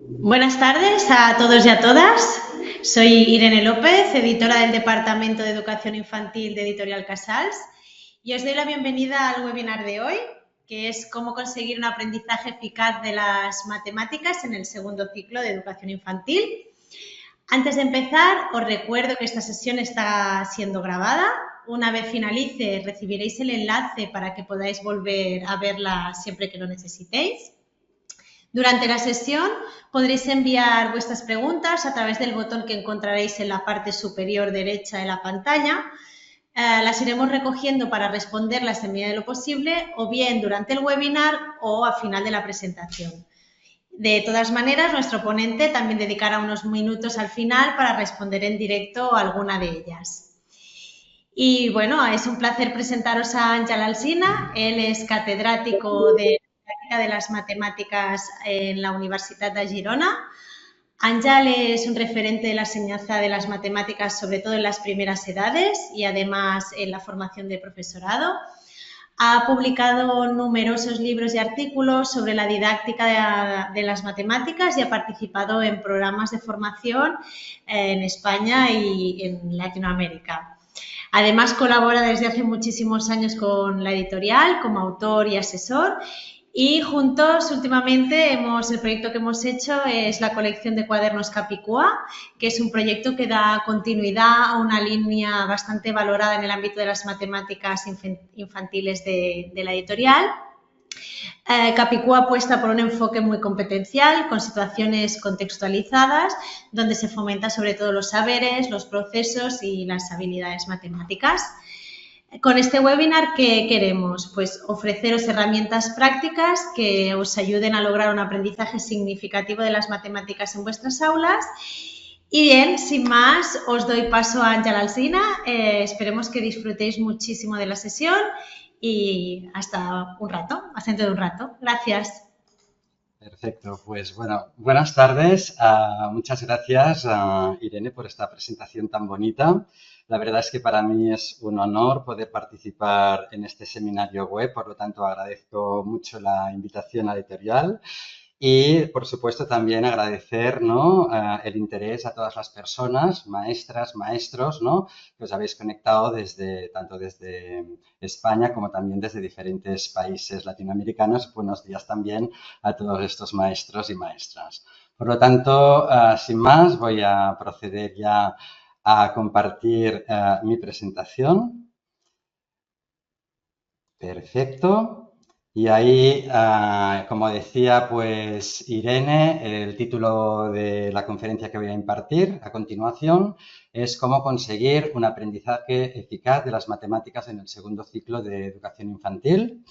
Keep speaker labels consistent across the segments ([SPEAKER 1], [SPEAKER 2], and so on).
[SPEAKER 1] Buenas tardes a todos y a todas. Soy Irene López, editora del Departamento de Educación Infantil de Editorial Casals, y os doy la bienvenida al webinar de hoy, que es cómo conseguir un aprendizaje eficaz de las matemáticas en el segundo ciclo de educación infantil. Antes de empezar, os recuerdo que esta sesión está siendo grabada. Una vez finalice, recibiréis el enlace para que podáis volver a verla siempre que lo necesitéis. Durante la sesión podréis enviar vuestras preguntas a través del botón que encontraréis en la parte superior derecha de la pantalla. Las iremos recogiendo para responderlas en medida de lo posible, o bien durante el webinar o al final de la presentación. De todas maneras, nuestro ponente también dedicará unos minutos al final para responder en directo a alguna de ellas. Y bueno, es un placer presentaros a Àngel Alsina. Él es catedrático de las matemáticas en la Universitat de Girona. Àngel es un referente de la enseñanza de las matemáticas, sobre todo en las primeras edades y además en la formación de profesorado. Ha publicado numerosos libros y artículos sobre la didáctica de las matemáticas y ha participado en programas de formación en España y en Latinoamérica. Además, colabora desde hace muchísimos años con la editorial como autor y asesor. Y juntos, últimamente, el proyecto que hemos hecho es la colección de cuadernos Capicúa, que es un proyecto que da continuidad a una línea bastante valorada en el ámbito de las matemáticas infantiles de la editorial. Capicúa apuesta por un enfoque muy competencial, con situaciones contextualizadas, donde se fomenta sobre todo los saberes, los procesos y las habilidades matemáticas. Con este webinar, ¿qué queremos? Pues ofreceros herramientas prácticas que os ayuden a lograr un aprendizaje significativo de las matemáticas en vuestras aulas. Y bien, sin más, os doy paso a Àngel Alsina. Esperemos que disfrutéis muchísimo de la sesión y hasta dentro de un rato. Gracias.
[SPEAKER 2] Perfecto, pues bueno, buenas tardes. Muchas gracias, Irene, por esta presentación tan bonita. La verdad es que para mí es un honor poder participar en este seminario web, por lo tanto agradezco mucho la invitación a la editorial. Y, por supuesto, también agradecer, ¿no?, el interés a todas las personas, maestras, maestros, ¿no?, que os habéis conectado tanto desde España como también desde diferentes países latinoamericanos. Buenos días también a todos estos maestros y maestras. Por lo tanto, sin más, voy a proceder ya a compartir mi presentación. Perfecto. Y ahí, como decía, pues Irene, el título de la conferencia que voy a impartir a continuación es cómo conseguir un aprendizaje eficaz de las matemáticas en el segundo ciclo de educación infantil.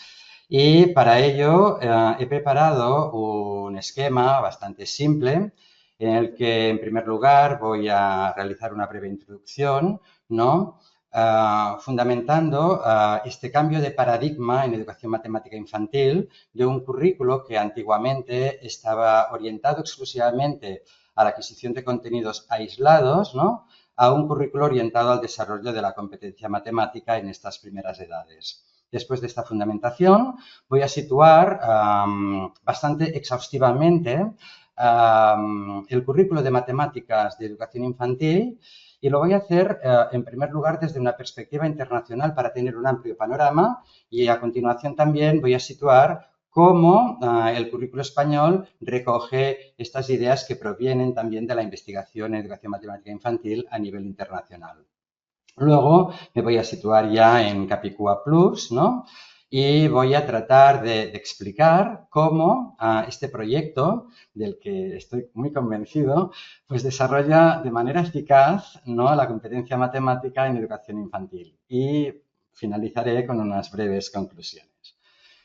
[SPEAKER 2] Y para ello he preparado un esquema bastante simple en el que, en primer lugar, voy a realizar una breve introducción, ¿no?, fundamentando este cambio de paradigma en educación matemática infantil de un currículo que antiguamente estaba orientado exclusivamente a la adquisición de contenidos aislados, ¿no?, a un currículo orientado al desarrollo de la competencia matemática en estas primeras edades. Después de esta fundamentación, voy a situar bastante exhaustivamente el currículo de matemáticas de educación infantil. Y lo voy a hacer, en primer lugar, desde una perspectiva internacional para tener un amplio panorama, y a continuación también voy a situar cómo el currículo español recoge estas ideas que provienen también de la investigación en educación matemática infantil a nivel internacional. Luego me voy a situar ya en Capicúa Plus, ¿no?, y voy a tratar de explicar cómo este proyecto, del que estoy muy convencido, pues desarrolla de manera eficaz, ¿no?, la competencia matemática en educación infantil. Y finalizaré con unas breves conclusiones.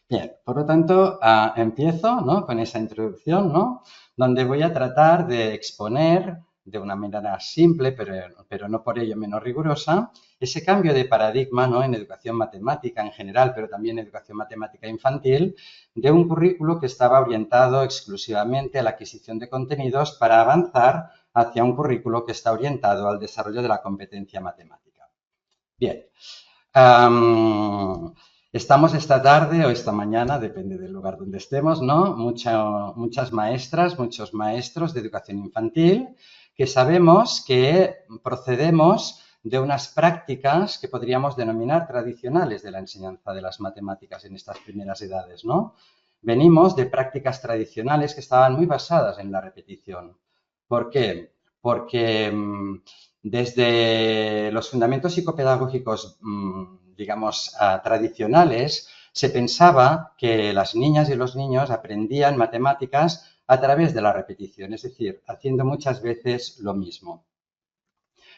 [SPEAKER 2] Bien, por lo tanto, empiezo, ¿no?, con esa introducción, ¿no?, donde voy a tratar de exponer de una manera simple, pero no por ello menos rigurosa, ese cambio de paradigma, ¿no?, en educación matemática en general, pero también en educación matemática infantil, de un currículo que estaba orientado exclusivamente a la adquisición de contenidos para avanzar hacia un currículo que está orientado al desarrollo de la competencia matemática. Bien. Estamos esta tarde o esta mañana, depende del lugar donde estemos, ¿no? Muchas maestras, muchos maestros de educación infantil que sabemos que procedemos de unas prácticas que podríamos denominar tradicionales de la enseñanza de las matemáticas en estas primeras edades, ¿no? Venimos de prácticas tradicionales que estaban muy basadas en la repetición. ¿Por qué? Porque desde los fundamentos psicopedagógicos, digamos, tradicionales, se pensaba que las niñas y los niños aprendían matemáticas a través de la repetición, es decir, haciendo muchas veces lo mismo.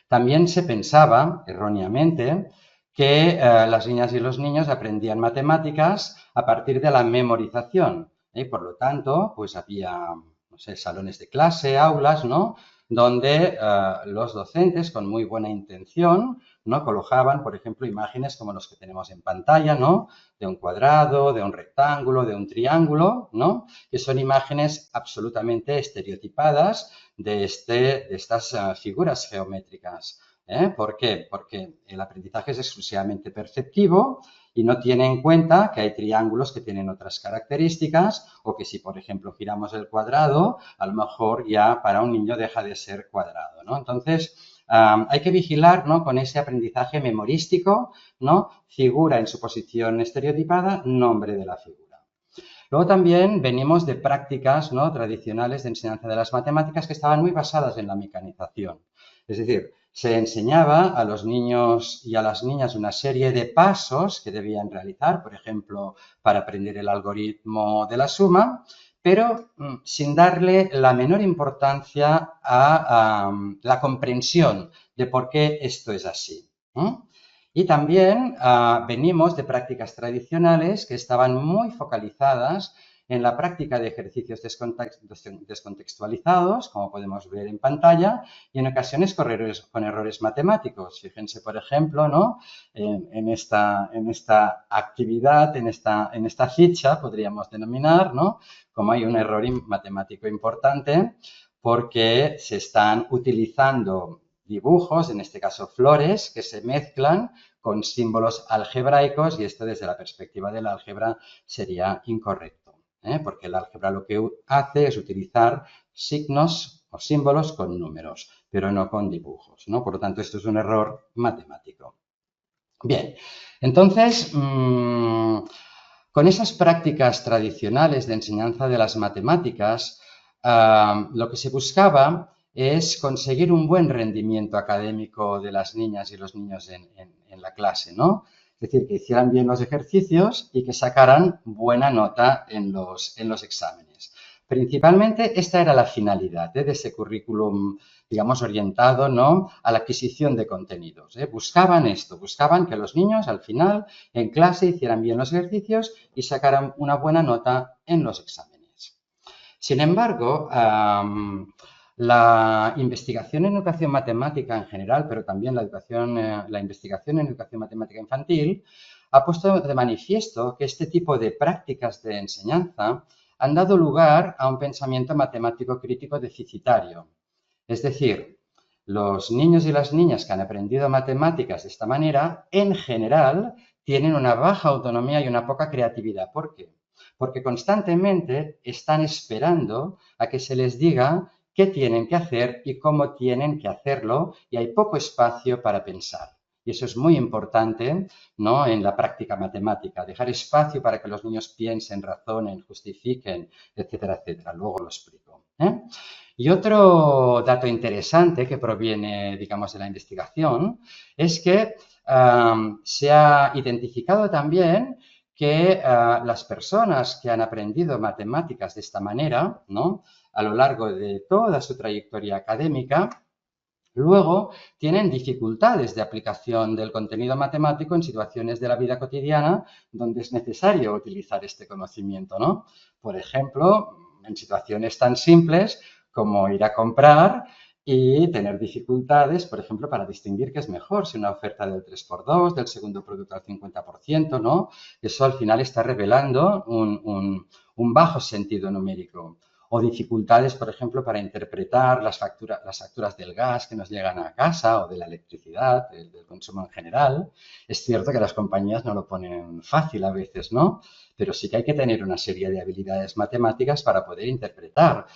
[SPEAKER 2] También se pensaba, erróneamente, que las niñas y los niños aprendían matemáticas a partir de la memorización. Por lo tanto, pues había, no sé, salones de clase, aulas, ¿no? Donde los docentes, con muy buena intención, ¿no? Colocaban, por ejemplo, imágenes como los que tenemos en pantalla, ¿no? De un cuadrado, de un rectángulo, de un triángulo, ¿no? Que son imágenes absolutamente estereotipadas de estas figuras geométricas. ¿Por qué? Porque el aprendizaje es exclusivamente perceptivo y no tiene en cuenta que hay triángulos que tienen otras características o que si, por ejemplo, giramos el cuadrado, a lo mejor ya para un niño deja de ser cuadrado, ¿no? Entonces, hay que vigilar, ¿no? Con ese aprendizaje memorístico, ¿no? Figura en su posición estereotipada, nombre de la figura. Luego también venimos de prácticas, ¿no? Tradicionales de enseñanza de las matemáticas que estaban muy basadas en la mecanización. Es decir, se enseñaba a los niños y a las niñas una serie de pasos que debían realizar, por ejemplo, para aprender el algoritmo de la suma, pero sin darle la menor importancia a la comprensión de por qué esto es así. Y también venimos de prácticas tradicionales que estaban muy focalizadas en la práctica de ejercicios descontextualizados, como podemos ver en pantalla, y en ocasiones con errores matemáticos. Fíjense, por ejemplo, ¿no? en esta actividad, en esta ficha, podríamos denominar, ¿no? Como hay un error matemático importante, porque se están utilizando dibujos, en este caso flores, que se mezclan con símbolos algebraicos y esto desde la perspectiva del álgebra sería incorrecto, porque el álgebra lo que hace es utilizar signos o símbolos con números, pero no con dibujos, ¿no? Por lo tanto, esto es un error matemático. Bien, entonces, con esas prácticas tradicionales de enseñanza de las matemáticas, lo que se buscaba es conseguir un buen rendimiento académico de las niñas y los niños en la clase, ¿no? Es decir, que hicieran bien los ejercicios y que sacaran buena nota en los exámenes. Principalmente esta era la finalidad de ese currículum, digamos, orientado, ¿no? A la adquisición de contenidos. Buscaban esto, buscaban que los niños al final en clase hicieran bien los ejercicios y sacaran una buena nota en los exámenes. Sin embargo, la investigación en educación matemática en general, pero también la investigación en educación matemática infantil, ha puesto de manifiesto que este tipo de prácticas de enseñanza han dado lugar a un pensamiento matemático crítico deficitario. Es decir, los niños y las niñas que han aprendido matemáticas de esta manera, en general, tienen una baja autonomía y una poca creatividad. ¿Por qué? Porque constantemente están esperando a que se les diga qué tienen que hacer y cómo tienen que hacerlo y hay poco espacio para pensar. Y eso es muy importante, ¿no? En la práctica matemática, dejar espacio para que los niños piensen, razonen, justifiquen, etcétera, etcétera. Luego lo explico. Y otro dato interesante que proviene, digamos, de la investigación es que se ha identificado también que las personas que han aprendido matemáticas de esta manera, ¿no? A lo largo de toda su trayectoria académica, luego tienen dificultades de aplicación del contenido matemático en situaciones de la vida cotidiana donde es necesario utilizar este conocimiento, ¿no? Por ejemplo, en situaciones tan simples como ir a comprar y tener dificultades, por ejemplo, para distinguir qué es mejor, si una oferta del 3x2, del segundo producto al 50%, ¿no? Eso al final está revelando un bajo sentido numérico. o dificultades, por ejemplo, para interpretar las facturas del gas que nos llegan a casa o de la electricidad, del consumo en general. Es cierto que las compañías no lo ponen fácil a veces, ¿no? Pero sí que hay que tener una serie de habilidades matemáticas para poder interpretar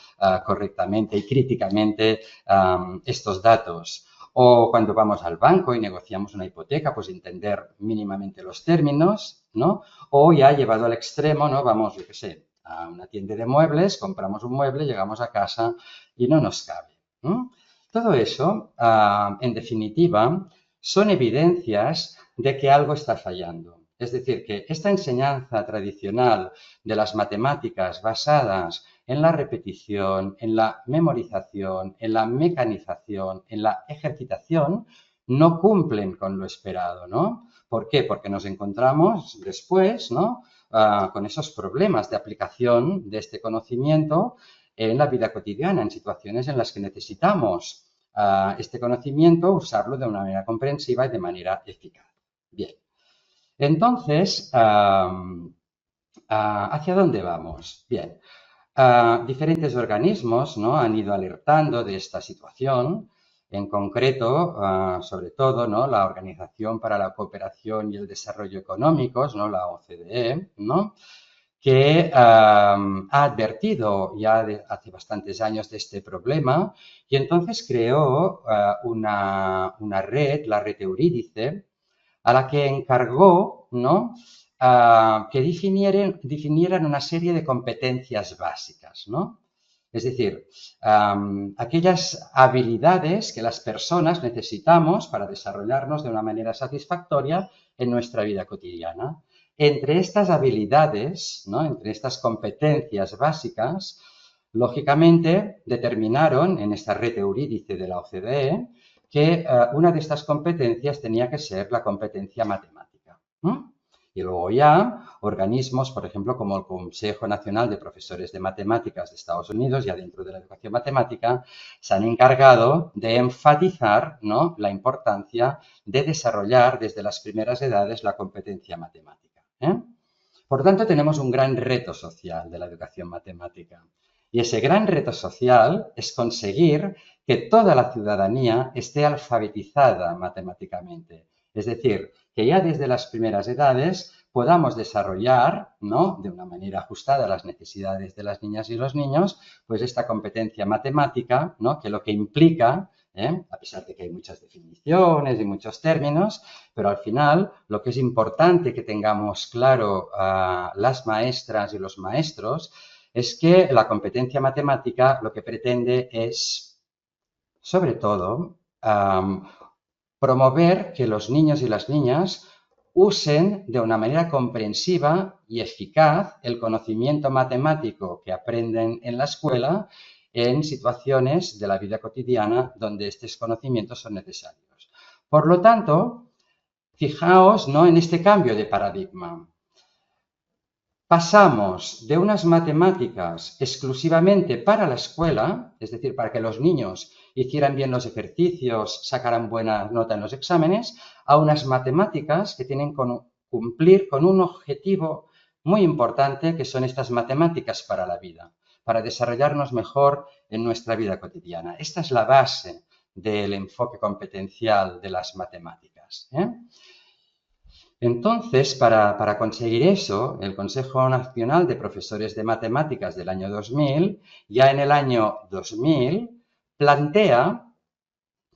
[SPEAKER 2] correctamente y críticamente estos datos. O cuando vamos al banco y negociamos una hipoteca, pues entender mínimamente los términos, ¿no? O ya llevado al extremo, ¿no? Vamos, yo qué sé, a una tienda de muebles, compramos un mueble, llegamos a casa y no nos cabe, ¿no? Todo eso, en definitiva, son evidencias de que algo está fallando. Es decir, que esta enseñanza tradicional de las matemáticas basadas en la repetición, en la memorización, en la mecanización, en la ejercitación, no cumplen con lo esperado, ¿no? ¿Por qué? Porque nos encontramos después, ¿no? Con esos problemas de aplicación de este conocimiento en la vida cotidiana, en situaciones en las que necesitamos este conocimiento, usarlo de una manera comprensiva y de manera eficaz. Bien. Entonces, ¿hacia dónde vamos? Bien. Diferentes organismos, ¿no?, han ido alertando de esta situación. En concreto, sobre todo, ¿no?, la Organización para la Cooperación y el Desarrollo Económicos, ¿no?, la OCDE, ¿no?, que ha advertido ya hace bastantes años de este problema y entonces creó una red, la red Eurídice, a la que encargó, ¿no?, que definieran una serie de competencias básicas, ¿no? Es decir, aquellas habilidades que las personas necesitamos para desarrollarnos de una manera satisfactoria en nuestra vida cotidiana. Entre estas habilidades, ¿no?, entre estas competencias básicas, lógicamente determinaron en esta red Eurídice de la OCDE que una de estas competencias tenía que ser la competencia matemática. Y luego ya organismos, por ejemplo, como el Consejo Nacional de Profesores de Matemáticas de Estados Unidos, ya dentro de la educación matemática, se han encargado de enfatizar, ¿no?, la importancia de desarrollar desde las primeras edades la competencia matemática. Por tanto, tenemos un gran reto social de la educación matemática. Y ese gran reto social es conseguir que toda la ciudadanía esté alfabetizada matemáticamente. Es decir, que ya desde las primeras edades podamos desarrollar, ¿no?, de una manera ajustada a las necesidades de las niñas y los niños, pues esta competencia matemática, ¿no?, que lo que implica, a pesar de que hay muchas definiciones y muchos términos, pero al final lo que es importante que tengamos claro las maestras y los maestros es que la competencia matemática lo que pretende es, sobre todo, promover que los niños y las niñas usen de una manera comprensiva y eficaz el conocimiento matemático que aprenden en la escuela en situaciones de la vida cotidiana donde estos conocimientos son necesarios. Por lo tanto, fijaos, ¿no?, en este cambio de paradigma. Pasamos de unas matemáticas exclusivamente para la escuela, es decir, para que los niños hicieran bien los ejercicios, sacaran buena nota en los exámenes, a unas matemáticas que tienen que cumplir con un objetivo muy importante, que son estas matemáticas para la vida, para desarrollarnos mejor en nuestra vida cotidiana. Esta es la base del enfoque competencial de las matemáticas. Entonces, para conseguir eso, el Consejo Nacional de Profesores de Matemáticas del año 2000, ya en el año 2000, plantea,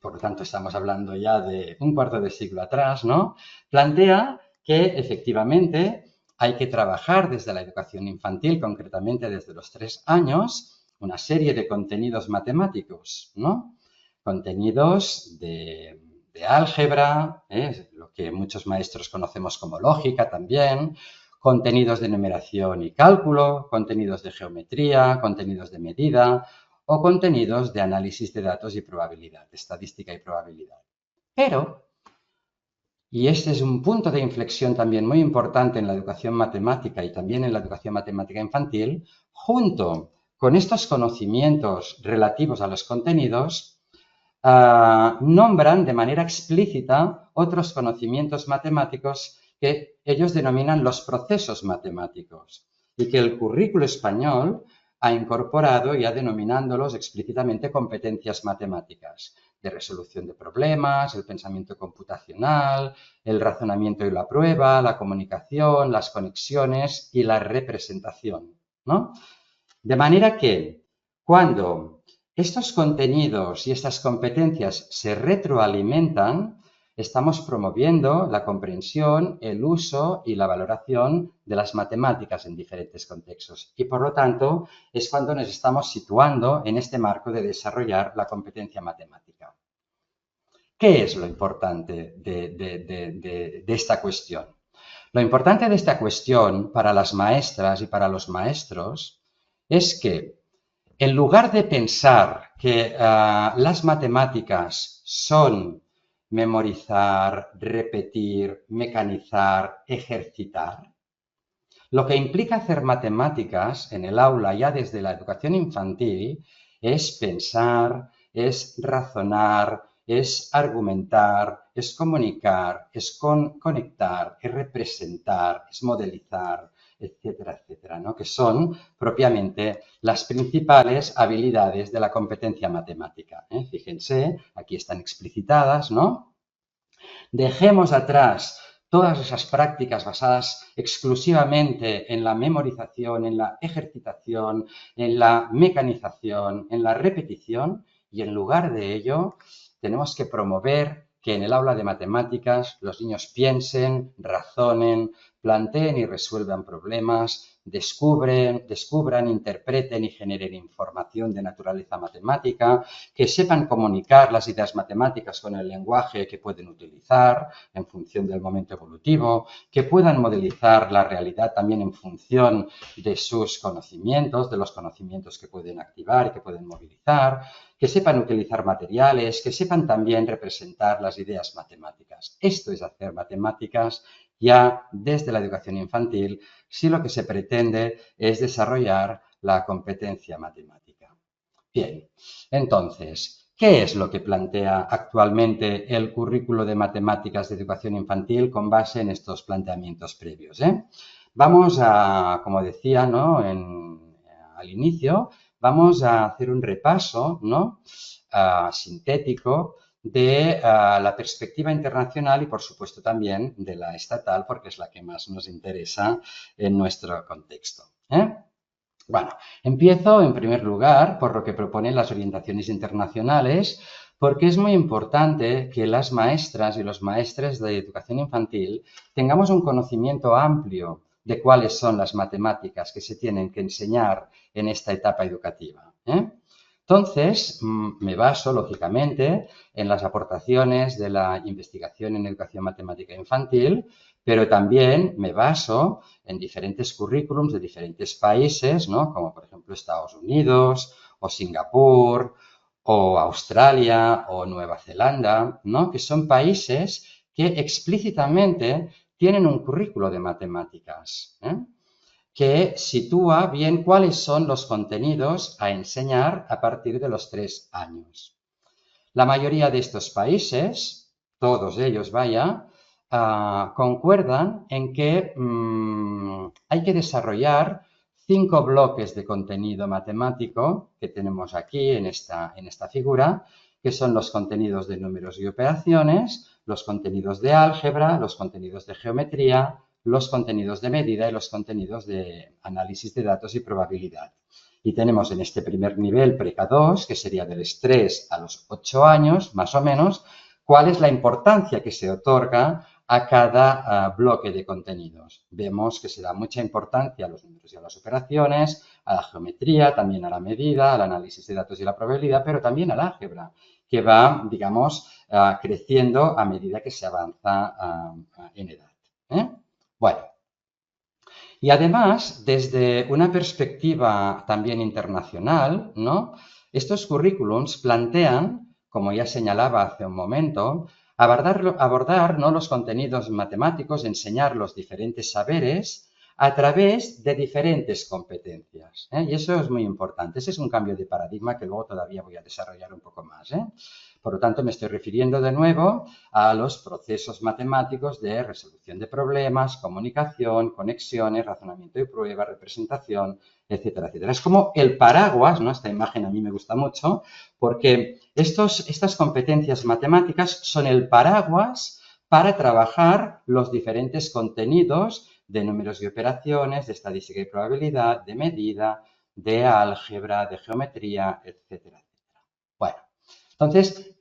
[SPEAKER 2] por lo tanto estamos hablando ya de un cuarto de siglo atrás, ¿no?, plantea que efectivamente hay que trabajar desde la educación infantil, concretamente desde los 3 años, una serie de contenidos matemáticos, ¿no?, contenidos de álgebra, lo que muchos maestros conocemos como lógica también, contenidos de numeración y cálculo, contenidos de geometría, contenidos de medida o contenidos de análisis de datos y probabilidad, estadística y probabilidad. Pero, y este es un punto de inflexión también muy importante en la educación matemática y también en la educación matemática infantil, junto con estos conocimientos relativos a los contenidos, nombran de manera explícita otros conocimientos matemáticos que ellos denominan los procesos matemáticos y que el currículo español ha incorporado y ha denominándolos explícitamente competencias matemáticas de resolución de problemas, el pensamiento computacional, el razonamiento y la prueba, la comunicación, las conexiones y la representación, ¿no? De manera que cuando estos contenidos y estas competencias se retroalimentan, estamos promoviendo la comprensión, el uso y la valoración de las matemáticas en diferentes contextos. Y por lo tanto, es cuando nos estamos situando en este marco de desarrollar la competencia matemática. ¿Qué es lo importante de esta cuestión? Lo importante de esta cuestión para las maestras y para los maestros es que en lugar de pensar que las matemáticas son memorizar, repetir, mecanizar, ejercitar, lo que implica hacer matemáticas en el aula ya desde la educación infantil es pensar, es razonar, es argumentar, es comunicar, es conectar, es representar, es modelizar, etcétera, etcétera, ¿no? Que son propiamente las principales habilidades de la competencia matemática, ¿eh? Fíjense, aquí están explicitadas, ¿no? Dejemos atrás todas esas prácticas basadas exclusivamente en la memorización, en la ejercitación, en la mecanización, en la repetición, y en lugar de ello tenemos que promover que en el aula de matemáticas los niños piensen, razonen, planteen y resuelvan problemas, descubran, interpreten y generen información de naturaleza matemática, que sepan comunicar las ideas matemáticas con el lenguaje que pueden utilizar en función del momento evolutivo, que puedan modelizar la realidad también en función de sus conocimientos, de los conocimientos que pueden activar y que pueden movilizar, que sepan utilizar materiales, que sepan también representar las ideas matemáticas. Esto es hacer matemáticas ya desde la educación infantil, si lo que se pretende es desarrollar la competencia matemática. Bien, entonces, ¿qué es lo que plantea actualmente el currículo de matemáticas de educación infantil con base en estos planteamientos previos? Vamos a, como decía, ¿no? Al inicio, vamos a hacer un repaso, ¿no? Sintético de la perspectiva internacional y, por supuesto, también de la estatal, porque es la que más nos interesa en nuestro contexto. Bueno, empiezo en primer lugar por lo que proponen las orientaciones internacionales, porque es muy importante que las maestras y los maestres de educación infantil tengamos un conocimiento amplio de cuáles son las matemáticas que se tienen que enseñar en esta etapa educativa. Entonces, me baso, lógicamente, en las aportaciones de la investigación en educación matemática infantil, pero también me baso en diferentes currículums de diferentes países, ¿no? Como por ejemplo Estados Unidos o Singapur o Australia o Nueva Zelanda, ¿no? Que son países que explícitamente tienen un currículo de matemáticas, que sitúa bien cuáles son los contenidos a enseñar a partir de los 3 años. La mayoría de estos países, todos ellos vaya, concuerdan en que hay que desarrollar 5 bloques de contenido matemático que tenemos aquí en esta figura, que son los contenidos de números y operaciones, los contenidos de álgebra, los contenidos de geometría, los contenidos de medida y los contenidos de análisis de datos y probabilidad. Y tenemos en este primer nivel, Pre-K 2, que sería de los 3 a los 8 años, más o menos, cuál es la importancia que se otorga a cada bloque de contenidos. Vemos que se da mucha importancia a los números y a las operaciones, a la geometría, también a la medida, al análisis de datos y la probabilidad, pero también al álgebra, que va, digamos, creciendo a medida que se avanza en edad. Bueno, y además, desde una perspectiva también internacional, ¿no? Estos currículums plantean, como ya señalaba hace un momento, abordar ¿no? los contenidos matemáticos, enseñar los diferentes saberes a través de diferentes competencias. Y eso es muy importante. Ese es un cambio de paradigma que luego todavía voy a desarrollar un poco más. Por lo tanto, me estoy refiriendo de nuevo a los procesos matemáticos de resolución de problemas, comunicación, conexiones, razonamiento y prueba, representación, etcétera, etcétera. Es como el paraguas, ¿no? Esta imagen a mí me gusta mucho porque estas competencias matemáticas son el paraguas para trabajar los diferentes contenidos de números y operaciones, de estadística y probabilidad, de medida, de álgebra, de geometría, etcétera, etcétera. Bueno, entonces,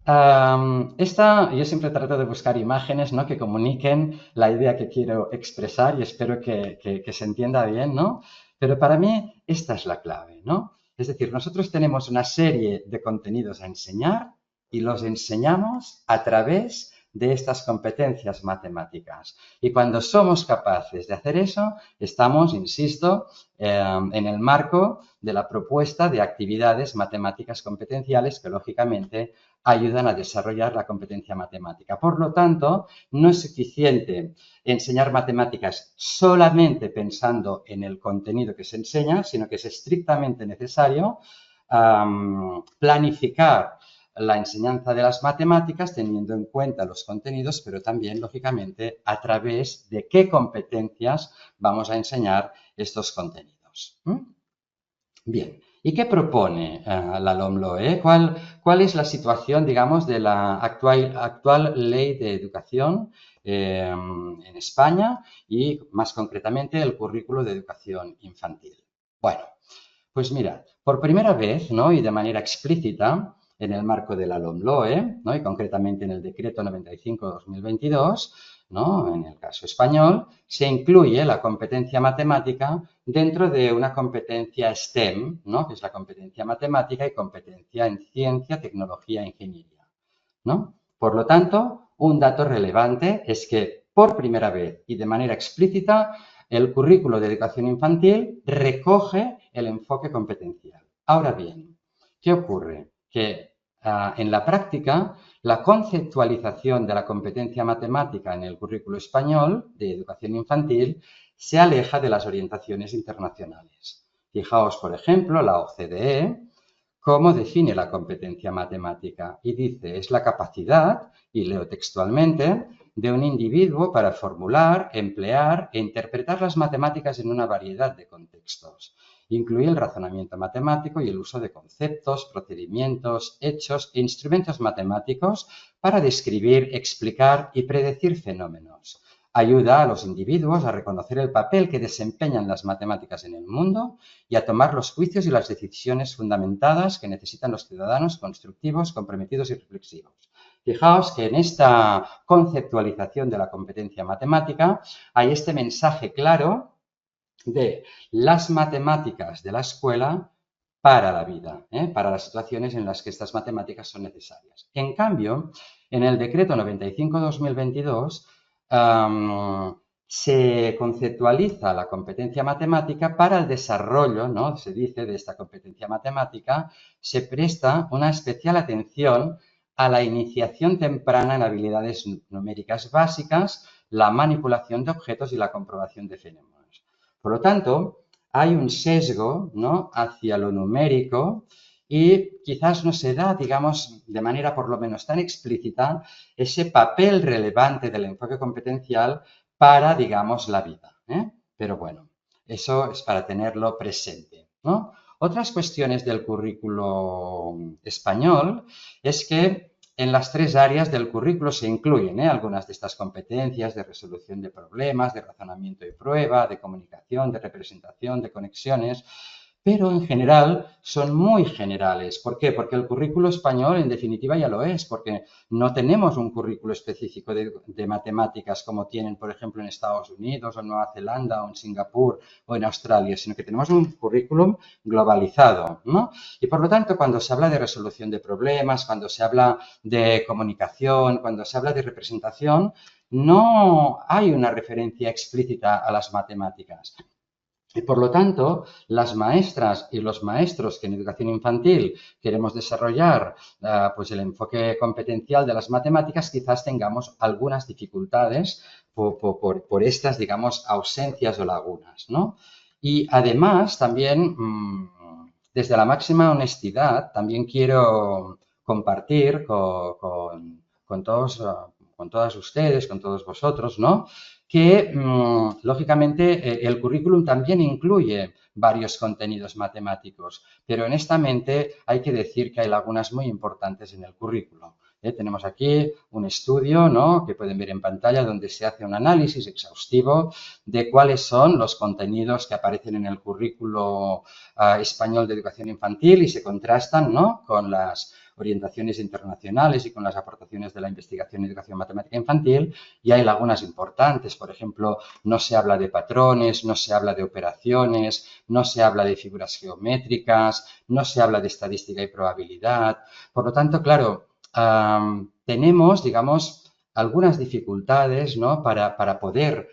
[SPEAKER 2] yo siempre trato de buscar imágenes, ¿no?, que comuniquen la idea que quiero expresar y espero que se entienda bien, ¿no? Pero para mí esta es la clave, ¿no? Es decir, nosotros tenemos una serie de contenidos a enseñar y los enseñamos a través de estas competencias matemáticas. Y cuando somos capaces de hacer eso, estamos, insisto, en el marco de la propuesta de actividades matemáticas competenciales que, lógicamente, ayudan a desarrollar la competencia matemática. Por lo tanto, no es suficiente enseñar matemáticas solamente pensando en el contenido que se enseña, sino que es estrictamente necesario planificar la enseñanza de las matemáticas teniendo en cuenta los contenidos, pero también, lógicamente, a través de qué competencias vamos a enseñar estos contenidos. Bien, ¿y qué propone la LOMLOE? ¿Cuál es la situación, digamos, de la actual ley de educación en España y, más concretamente, el currículo de educación infantil? Bueno, pues mirad, por primera vez, ¿no?, y de manera explícita, en el marco de la LOMLOE, ¿no?, y concretamente en el decreto 95/2022, ¿no?, en el caso español, se incluye la competencia matemática dentro de una competencia STEM, ¿no?, que es la competencia matemática y competencia en ciencia, tecnología e ingeniería, ¿no? Por lo tanto, un dato relevante es que por primera vez y de manera explícita el currículo de educación infantil recoge el enfoque competencial. Ahora bien, ¿qué ocurre? Que en la práctica la conceptualización de la competencia matemática en el currículo español de educación infantil se aleja de las orientaciones internacionales. Fijaos, por ejemplo, la OCDE, cómo define la competencia matemática y dice, es la capacidad, y leo textualmente, de un individuo para formular, emplear e interpretar las matemáticas en una variedad de contextos. Incluye el razonamiento matemático y el uso de conceptos, procedimientos, hechos e instrumentos matemáticos para describir, explicar y predecir fenómenos. Ayuda a los individuos a reconocer el papel que desempeñan las matemáticas en el mundo y a tomar los juicios y las decisiones fundamentadas que necesitan los ciudadanos constructivos, comprometidos y reflexivos. Fijaos que en esta conceptualización de la competencia matemática hay este mensaje claro de las matemáticas de la escuela para la vida, para las situaciones en las que estas matemáticas son necesarias. En cambio, en el decreto 95/2022 se conceptualiza la competencia matemática para el desarrollo, ¿no?, se dice, de esta competencia matemática, se presta una especial atención a la iniciación temprana en habilidades numéricas básicas, la manipulación de objetos y la comprobación de fenómenos. Por lo tanto, hay un sesgo, ¿no?, hacia lo numérico y quizás no se da, digamos, de manera por lo menos tan explícita ese papel relevante del enfoque competencial para, digamos, la vida. Pero bueno, eso es para tenerlo presente, ¿no? Otras cuestiones del currículo español es que en las tres áreas del currículo se incluyen algunas de estas competencias de resolución de problemas, de razonamiento y prueba, de comunicación, de representación, de conexiones, pero en general son muy generales. ¿Por qué? Porque el currículo español en definitiva ya lo es, porque no tenemos un currículo específico de matemáticas como tienen, por ejemplo, en Estados Unidos o en Nueva Zelanda o en Singapur o en Australia, sino que tenemos un currículum globalizado, ¿no? Y por lo tanto, cuando se habla de resolución de problemas, cuando se habla de comunicación, cuando se habla de representación, no hay una referencia explícita a las matemáticas. Y por lo tanto, las maestras y los maestros que en educación infantil queremos desarrollar pues el enfoque competencial de las matemáticas, quizás tengamos algunas dificultades por estas, digamos, ausencias o lagunas, ¿no? Y además, también, desde la máxima honestidad, también quiero compartir con todos, con todas ustedes, con todos vosotros, ¿no? Que, lógicamente, el currículum también incluye varios contenidos matemáticos, pero honestamente hay que decir que hay lagunas muy importantes en el currículum. Tenemos aquí un estudio, ¿no?, que pueden ver en pantalla, donde se hace un análisis exhaustivo de cuáles son los contenidos que aparecen en el currículo español de educación infantil y se contrastan, ¿no?, con las orientaciones internacionales y con las aportaciones de la investigación en educación matemática infantil, y hay lagunas importantes. Por ejemplo, no se habla de patrones, no se habla de operaciones, no se habla de figuras geométricas, no se habla de estadística y probabilidad. Por lo tanto, claro, tenemos, digamos, algunas dificultades, ¿no?, para poder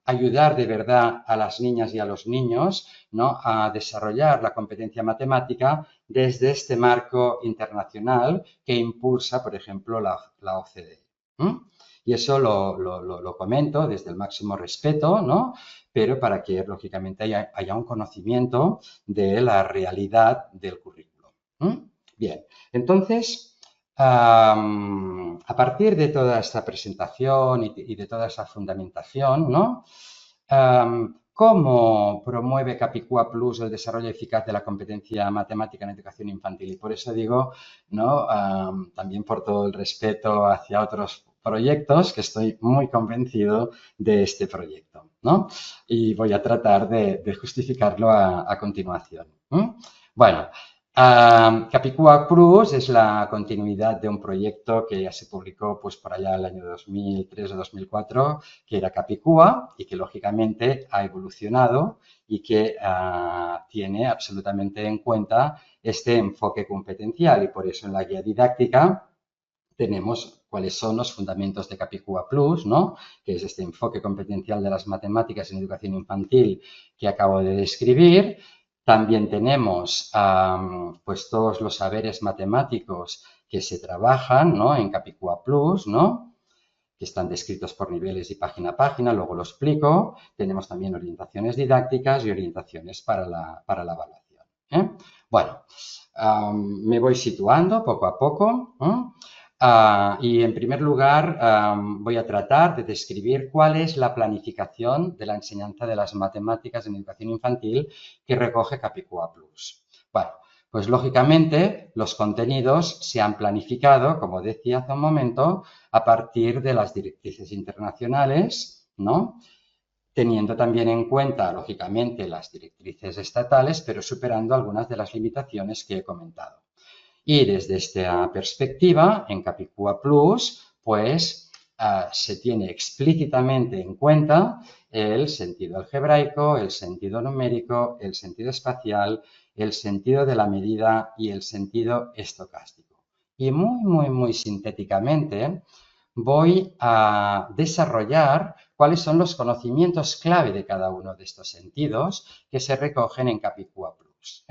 [SPEAKER 2] ayudar de verdad a las niñas y a los niños, ¿no?, a desarrollar la competencia matemática desde este marco internacional que impulsa, por ejemplo, la OCDE. Y eso lo comento desde el máximo respeto, ¿no?, pero para que, lógicamente, haya un conocimiento de la realidad del currículo. Bien, entonces, a partir de toda esta presentación y de toda esa fundamentación, ¿no?, ¿cómo promueve Capicúa Plus el desarrollo eficaz de la competencia matemática en educación infantil? Y por eso digo, ¿no?, también por todo el respeto hacia otros proyectos, que estoy muy convencido de este proyecto, ¿no? Y voy a tratar de justificarlo a continuación. Bueno, Capicúa Plus es la continuidad de un proyecto que ya se publicó pues por allá el año 2003 o 2004, que era Capicúa, y que lógicamente ha evolucionado y que tiene absolutamente en cuenta este enfoque competencial, y por eso en la guía didáctica tenemos cuáles son los fundamentos de Capicúa Plus, ¿no?, que es este enfoque competencial de las matemáticas en educación infantil que acabo de describir. También tenemos pues todos los saberes matemáticos que se trabajan, ¿no?, en Capicúa Plus, ¿no?, que están descritos por niveles y página a página, luego lo explico. Tenemos también orientaciones didácticas y orientaciones para la evaluación. Bueno, me voy situando poco a poco. Y en primer lugar voy a tratar de describir cuál es la planificación de la enseñanza de las matemáticas en educación infantil que recoge Capicúa Plus. Bueno, pues lógicamente los contenidos se han planificado, como decía hace un momento, a partir de las directrices internacionales, ¿no?, teniendo también en cuenta, lógicamente, las directrices estatales, pero superando algunas de las limitaciones que he comentado. Y desde esta perspectiva, en Capicúa Plus, pues se tiene explícitamente en cuenta el sentido algebraico, el sentido numérico, el sentido espacial, el sentido de la medida y el sentido estocástico. Y muy sintéticamente voy a desarrollar cuáles son los conocimientos clave de cada uno de estos sentidos que se recogen en Capicúa Plus.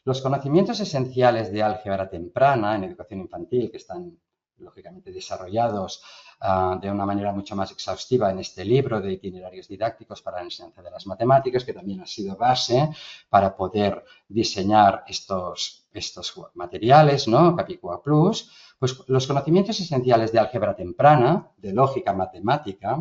[SPEAKER 2] Los conocimientos esenciales de álgebra temprana en educación infantil, que están lógicamente desarrollados de una manera mucho más exhaustiva en este libro de itinerarios didácticos para la enseñanza de las matemáticas, que también ha sido base para poder diseñar estos materiales, ¿no?, Capicúa Plus. Pues los conocimientos esenciales de álgebra temprana, de lógica matemática,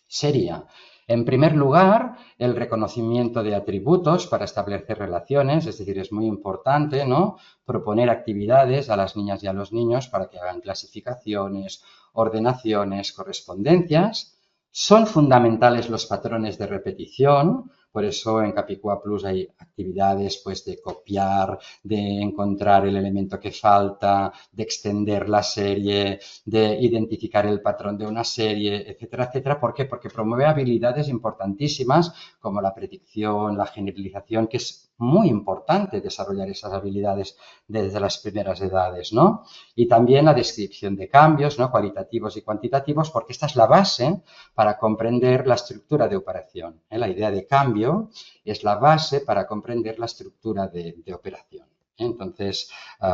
[SPEAKER 2] sería, en primer lugar, el reconocimiento de atributos para establecer relaciones, es decir, es muy importante, ¿no?, proponer actividades a las niñas y a los niños para que hagan clasificaciones, ordenaciones, correspondencias. Son fundamentales los patrones de repetición, por eso en Capicúa Plus hay actividades pues de copiar, de encontrar el elemento que falta, de extender la serie, de identificar el patrón de una serie, etcétera, etcétera. ¿Por qué? Porque promueve habilidades importantísimas como la predicción, la generalización, que es muy importante desarrollar esas habilidades desde las primeras edades, ¿no? Y también la descripción de cambios, ¿no? Cualitativos y cuantitativos, porque esta es la base para comprender la estructura de operación, ¿eh? La idea de cambio es la base para comprender la estructura de operación. Entonces,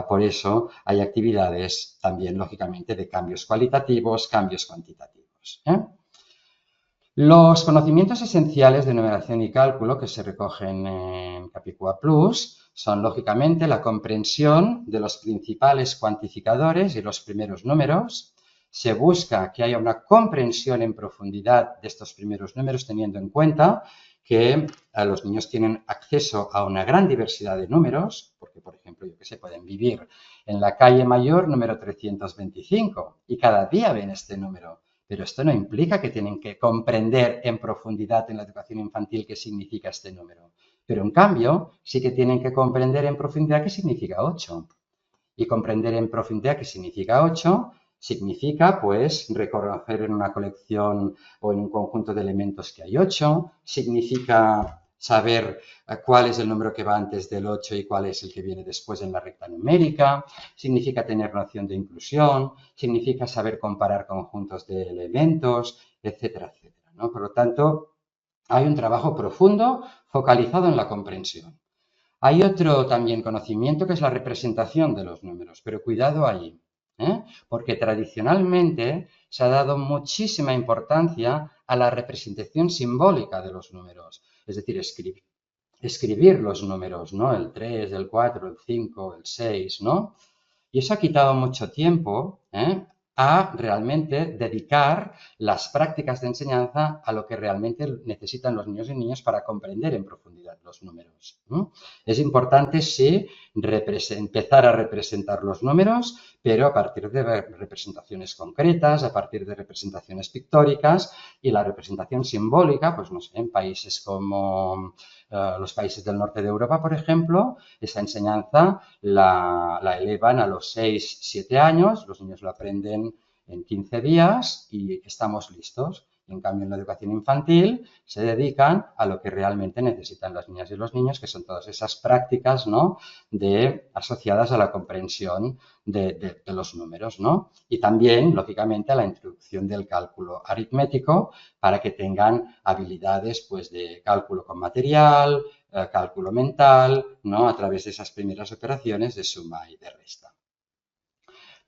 [SPEAKER 2] por eso hay actividades también, lógicamente, de cambios cualitativos, cambios cuantitativos, ¿eh? Los conocimientos esenciales de numeración y cálculo que se recogen en Capicúa Plus son, lógicamente, la comprensión de los principales cuantificadores y los primeros números. Se busca que haya una comprensión en profundidad de estos primeros números, teniendo en cuenta que los niños tienen acceso a una gran diversidad de números, porque, por ejemplo, yo que sé, pueden vivir en la calle Mayor número 325 y cada día ven este número. Pero esto no implica que tienen que comprender en profundidad en la educación infantil qué significa este número. Pero en cambio, sí que tienen que comprender en profundidad qué significa 8. Y comprender en profundidad qué significa 8 significa, pues, reconocer en una colección o en un conjunto de elementos que hay 8. Significa saber cuál es el número que va antes del 8 y cuál es el que viene después en la recta numérica. Significa tener noción de inclusión. Significa saber comparar conjuntos de elementos, etcétera, etcétera, ¿no? Por lo tanto, hay un trabajo profundo focalizado en la comprensión. Hay otro también conocimiento que es la representación de los números, pero cuidado ahí, ¿eh? Porque tradicionalmente se ha dado muchísima importancia a la representación simbólica de los números, es decir, escribir los números, ¿no? El 3, el 4, el 5, el 6, ¿no? Y eso ha quitado mucho tiempo, a realmente dedicar las prácticas de enseñanza a lo que realmente necesitan los niños y niñas para comprender en profundidad los números, ¿no? Es importante, sí, empezar a representar los números, pero a partir de representaciones concretas, a partir de representaciones pictóricas, y la representación simbólica, pues no sé, en países como los países del norte de Europa, por ejemplo, esa enseñanza la elevan a los 6, 7 años, los niños lo aprenden en 15 días y estamos listos. En cambio, en la educación infantil se dedican a lo que realmente necesitan las niñas y los niños, que son todas esas prácticas, ¿no? Asociadas a la comprensión de los números, ¿no? Y también, lógicamente, a la introducción del cálculo aritmético para que tengan habilidades, pues, de cálculo con material, cálculo mental, ¿no? A través de esas primeras operaciones de suma y de resta.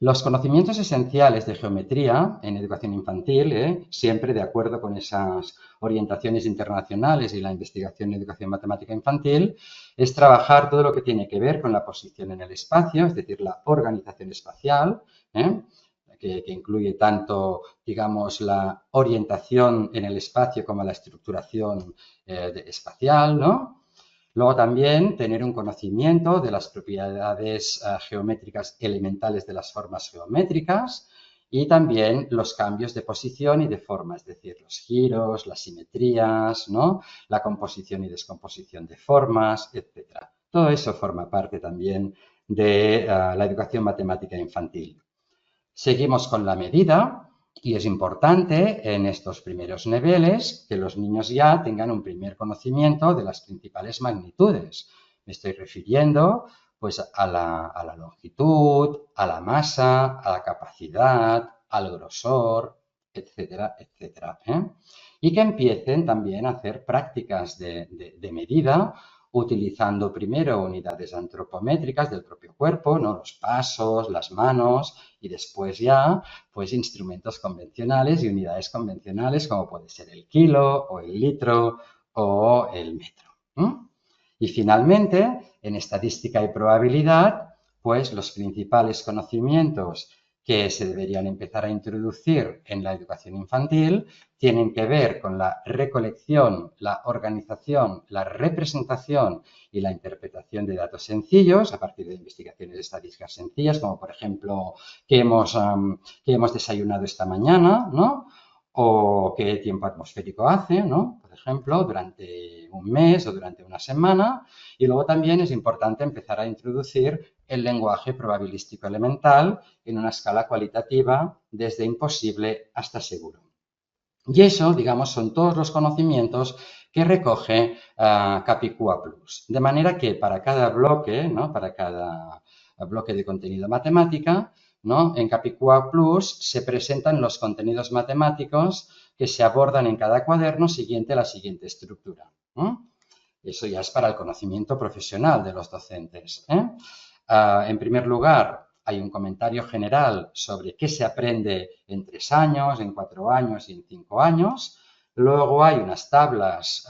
[SPEAKER 2] Los conocimientos esenciales de geometría en educación infantil, siempre de acuerdo con esas orientaciones internacionales y la investigación en educación matemática infantil, es trabajar todo lo que tiene que ver con la posición en el espacio, es decir, la organización espacial, que incluye tanto, digamos, la orientación en el espacio como la estructuración espacial, ¿no? Luego también tener un conocimiento de las propiedades geométricas elementales de las formas geométricas y también los cambios de posición y de forma, es decir, los giros, las simetrías, ¿no? La composición y descomposición de formas, etc. Todo eso forma parte también de la educación matemática infantil. Seguimos con la medida. Y es importante en estos primeros niveles que los niños ya tengan un primer conocimiento de las principales magnitudes. Me estoy refiriendo, pues, a la longitud, a la masa, a la capacidad, al grosor, etcétera, etcétera, Y que empiecen también a hacer prácticas de medida utilizando primero unidades antropométricas del propio cuerpo, ¿no? Los pasos, las manos, y después ya, pues, instrumentos convencionales y unidades convencionales como puede ser el kilo o el litro o el metro. Y finalmente, en estadística y probabilidad, pues los principales conocimientos que se deberían empezar a introducir en la educación infantil tienen que ver con la recolección, la organización, la representación y la interpretación de datos sencillos a partir de investigaciones estadísticas sencillas, como por ejemplo qué hemos desayunado esta mañana, ¿no? O qué tiempo atmosférico hace, ¿no? Por ejemplo, durante un mes o durante una semana. Y luego también es importante empezar a introducir el lenguaje probabilístico elemental en una escala cualitativa desde imposible hasta seguro. Y eso, digamos, son todos los conocimientos que recoge Capicúa Plus. De manera que para cada bloque, ¿no? Para cada bloque de contenido matemática, ¿no? En Capicúa Plus se presentan los contenidos matemáticos que se abordan en cada cuaderno siguiente a la siguiente estructura. Eso ya es para el conocimiento profesional de los docentes. En primer lugar, hay un comentario general sobre qué se aprende en 3 años, en 4 años y en 5 años. Luego hay unas tablas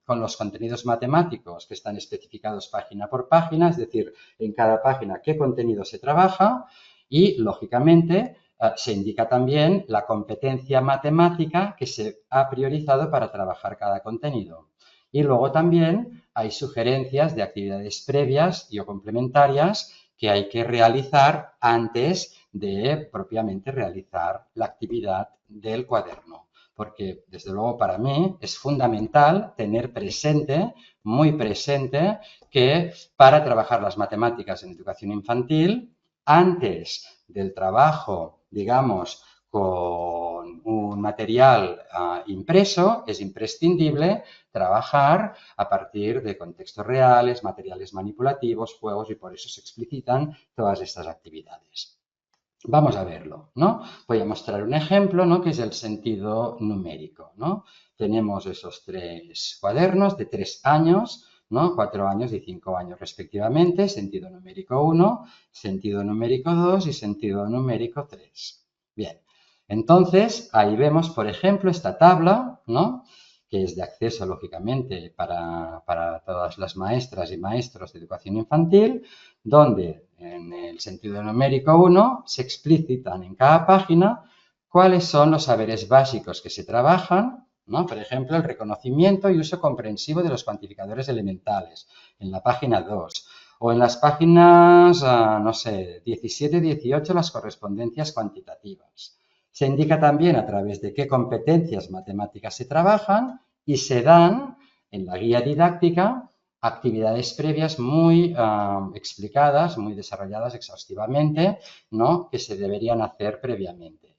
[SPEAKER 2] con los contenidos matemáticos que están especificados página por página, es decir, en cada página qué contenido se trabaja y, lógicamente, se indica también la competencia matemática que se ha priorizado para trabajar cada contenido. Y luego también hay sugerencias de actividades previas y o complementarias que hay que realizar antes de propiamente realizar la actividad del cuaderno. Porque, desde luego, para mí es fundamental tener presente, muy presente, que para trabajar las matemáticas en educación infantil, antes del trabajo, digamos, con un material impreso, es imprescindible trabajar a partir de contextos reales, materiales manipulativos, juegos, y por eso se explicitan todas estas actividades. Vamos a verlo, ¿no? Voy a mostrar un ejemplo, ¿no? Que es el sentido numérico, ¿no? Tenemos esos 3 cuadernos de 3 años, ¿no? 4 años y 5 años respectivamente, sentido numérico 1, sentido numérico 2 y sentido numérico 3. Bien, entonces ahí vemos, por ejemplo, esta tabla, ¿no? Que es de acceso, lógicamente, para todas las maestras y maestros de educación infantil, donde en el sentido numérico 1 se explicitan en cada página cuáles son los saberes básicos que se trabajan, ¿no? Por ejemplo, el reconocimiento y uso comprensivo de los cuantificadores elementales, en la página 2. O en las páginas, no sé, 17 y 18, las correspondencias cuantitativas. Se indica también a través de qué competencias matemáticas se trabajan y se dan en la guía didáctica actividades previas muy explicadas, muy desarrolladas exhaustivamente, ¿no? Que se deberían hacer previamente.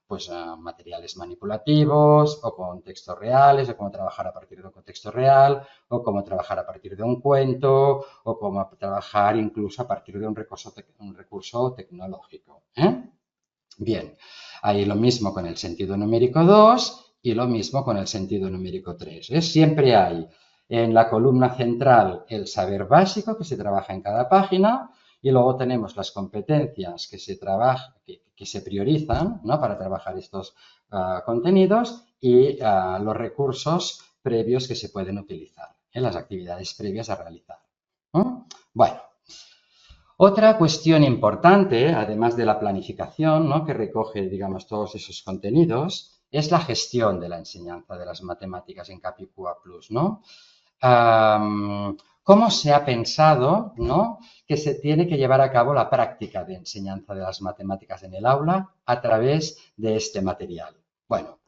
[SPEAKER 2] Pues materiales manipulativos o contextos reales, o cómo trabajar a partir de un contexto real, o cómo trabajar a partir de un cuento, o cómo trabajar incluso a partir de un recurso tecnológico. Bien, hay lo mismo con el sentido numérico 2 y lo mismo con el sentido numérico 3. Siempre hay en la columna central el saber básico que se trabaja en cada página y luego tenemos las competencias que se priorizan, ¿no? Para trabajar estos contenidos y los recursos previos que se pueden utilizar en las actividades previas a realizar. Bueno. Otra cuestión importante, además de la planificación, ¿no? Que recoge, digamos, todos esos contenidos, es la gestión de la enseñanza de las matemáticas en Capicúa Plus, ¿no? ¿Cómo se ha pensado, ¿no? Que se tiene que llevar a cabo la práctica de enseñanza de las matemáticas en el aula a través de este material? Bueno,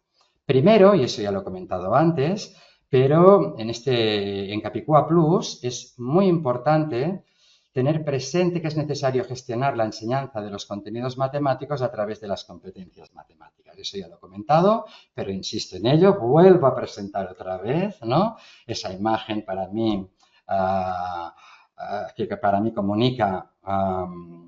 [SPEAKER 2] primero, y eso ya lo he comentado antes, pero en Capicúa Plus es muy importante tener presente que es necesario gestionar la enseñanza de los contenidos matemáticos a través de las competencias matemáticas. Eso ya lo he comentado, pero insisto en ello, vuelvo a presentar otra vez, ¿no? Esa imagen para mí, que para mí comunica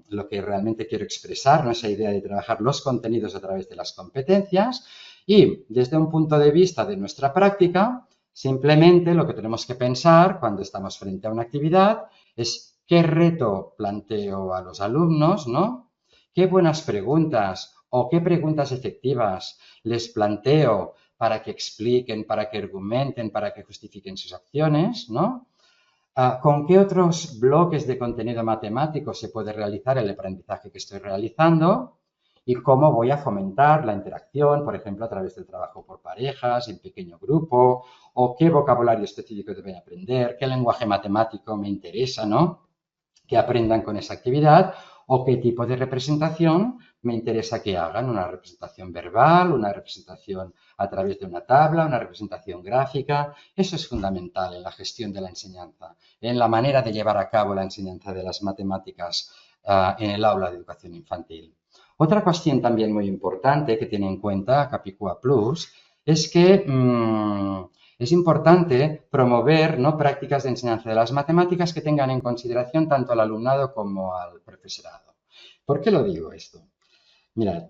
[SPEAKER 2] lo que realmente quiero expresar, ¿no? Esa idea de trabajar los contenidos a través de las competencias y desde un punto de vista de nuestra práctica, simplemente lo que tenemos que pensar cuando estamos frente a una actividad es ¿qué reto planteo a los alumnos, ¿no? ¿Qué buenas preguntas o qué preguntas efectivas les planteo para que expliquen, para que argumenten, para que justifiquen sus acciones, ¿no? ¿Con qué otros bloques de contenido matemático se puede realizar el aprendizaje que estoy realizando? Y cómo voy a fomentar la interacción, por ejemplo, a través del trabajo por parejas, en pequeño grupo, o qué vocabulario específico deben aprender, qué lenguaje matemático me interesa, ¿no? Que aprendan con esa actividad o qué tipo de representación me interesa que hagan, una representación verbal, una representación a través de una tabla, una representación gráfica. Eso es fundamental en la gestión de la enseñanza, en la manera de llevar a cabo la enseñanza de las matemáticas en el aula de educación infantil. Otra cuestión también muy importante que tiene en cuenta Capicúa Plus es que es importante promover, ¿no?, prácticas de enseñanza de las matemáticas que tengan en consideración tanto al alumnado como al profesorado. ¿Por qué lo digo esto? Mirad,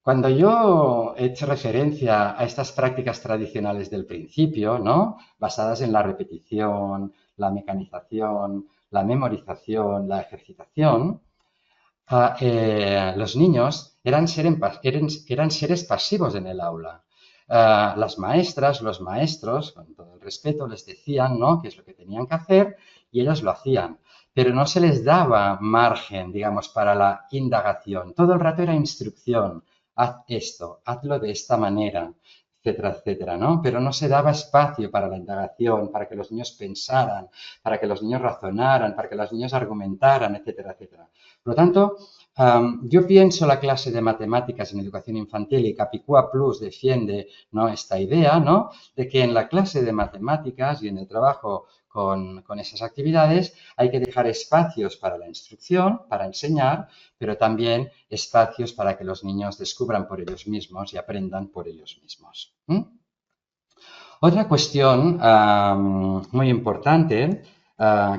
[SPEAKER 2] cuando yo he hecho referencia a estas prácticas tradicionales del principio, ¿no?, basadas en la repetición, la mecanización, la memorización, la ejercitación, los niños eran seres pasivos en el aula. Las maestras, los maestros, con todo el respeto, les decían, ¿no?, qué es lo que tenían que hacer y ellos lo hacían. Pero no se les daba margen, digamos, para la indagación. Todo el rato era instrucción. Haz esto, hazlo de esta manera, etcétera, etcétera, ¿no? Pero no se daba espacio para la indagación, para que los niños pensaran, para que los niños razonaran, para que los niños argumentaran, etcétera, etcétera. Por lo tanto, yo pienso la clase de matemáticas en educación infantil y Capicúa Plus defiende, ¿no?, esta idea, ¿no?, de que en la clase de matemáticas y en el trabajo con esas actividades hay que dejar espacios para la instrucción, para enseñar, pero también espacios para que los niños descubran por ellos mismos y aprendan por ellos mismos. Otra cuestión muy importante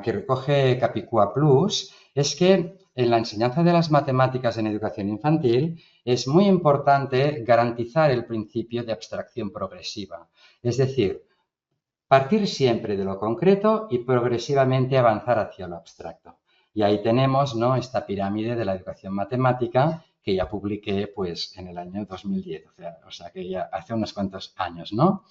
[SPEAKER 2] que recoge Capicúa Plus es que en la enseñanza de las matemáticas en educación infantil es muy importante garantizar el principio de abstracción progresiva. Es decir, partir siempre de lo concreto y progresivamente avanzar hacia lo abstracto. Y ahí tenemos, ¿no?, esta pirámide de la educación matemática que ya publiqué pues en el año 2010, o sea que ya hace unos cuantos años, ¿no?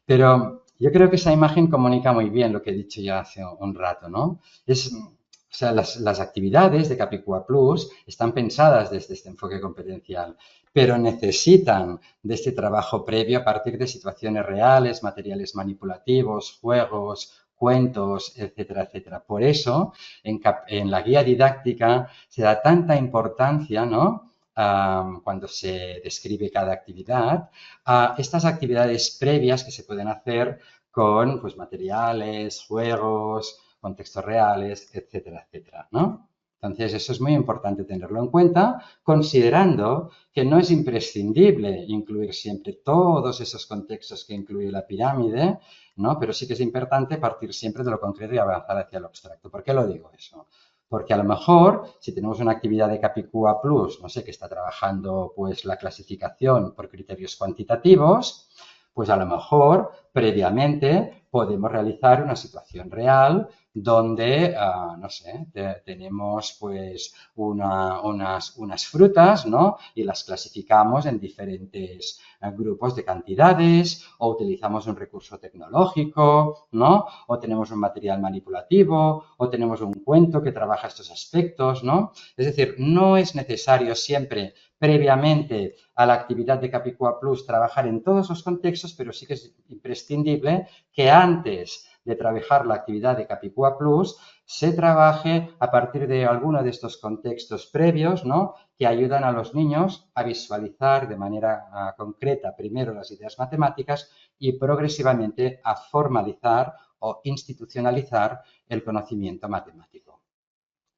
[SPEAKER 2] Pero yo creo que esa imagen comunica muy bien lo que he dicho ya hace un rato, ¿no? O sea, las actividades de Capicúa Plus están pensadas desde este enfoque competencial, pero necesitan de este trabajo previo a partir de situaciones reales, materiales manipulativos, juegos, cuentos, etcétera, etcétera. Por eso, en la guía didáctica se da tanta importancia, ¿no?, cuando se describe cada actividad, a estas actividades previas que se pueden hacer con pues, materiales, juegos, contextos reales, etcétera, etcétera, ¿no? Entonces, eso es muy importante tenerlo en cuenta, considerando que no es imprescindible incluir siempre todos esos contextos que incluye la pirámide, ¿no? Pero sí que es importante partir siempre de lo concreto y avanzar hacia lo abstracto. ¿Por qué lo digo eso? Porque a lo mejor, si tenemos una actividad de Capicúa Plus, no sé, que está trabajando pues la clasificación por criterios cuantitativos, pues a lo mejor previamente podemos realizar una situación real donde, no sé, tenemos pues unas frutas, ¿no?, y las clasificamos en diferentes grupos de cantidades, o utilizamos un recurso tecnológico, ¿no?, o tenemos un material manipulativo, o tenemos un cuento que trabaja estos aspectos, ¿no? Es decir, no es necesario siempre previamente a la actividad de Capicúa Plus trabajar en todos los contextos, pero sí que es imprescindible que antes de trabajar la actividad de Capicúa Plus se trabaje a partir de alguno de estos contextos previos, ¿no?, que ayudan a los niños a visualizar de manera concreta primero las ideas matemáticas y progresivamente a formalizar o institucionalizar el conocimiento matemático.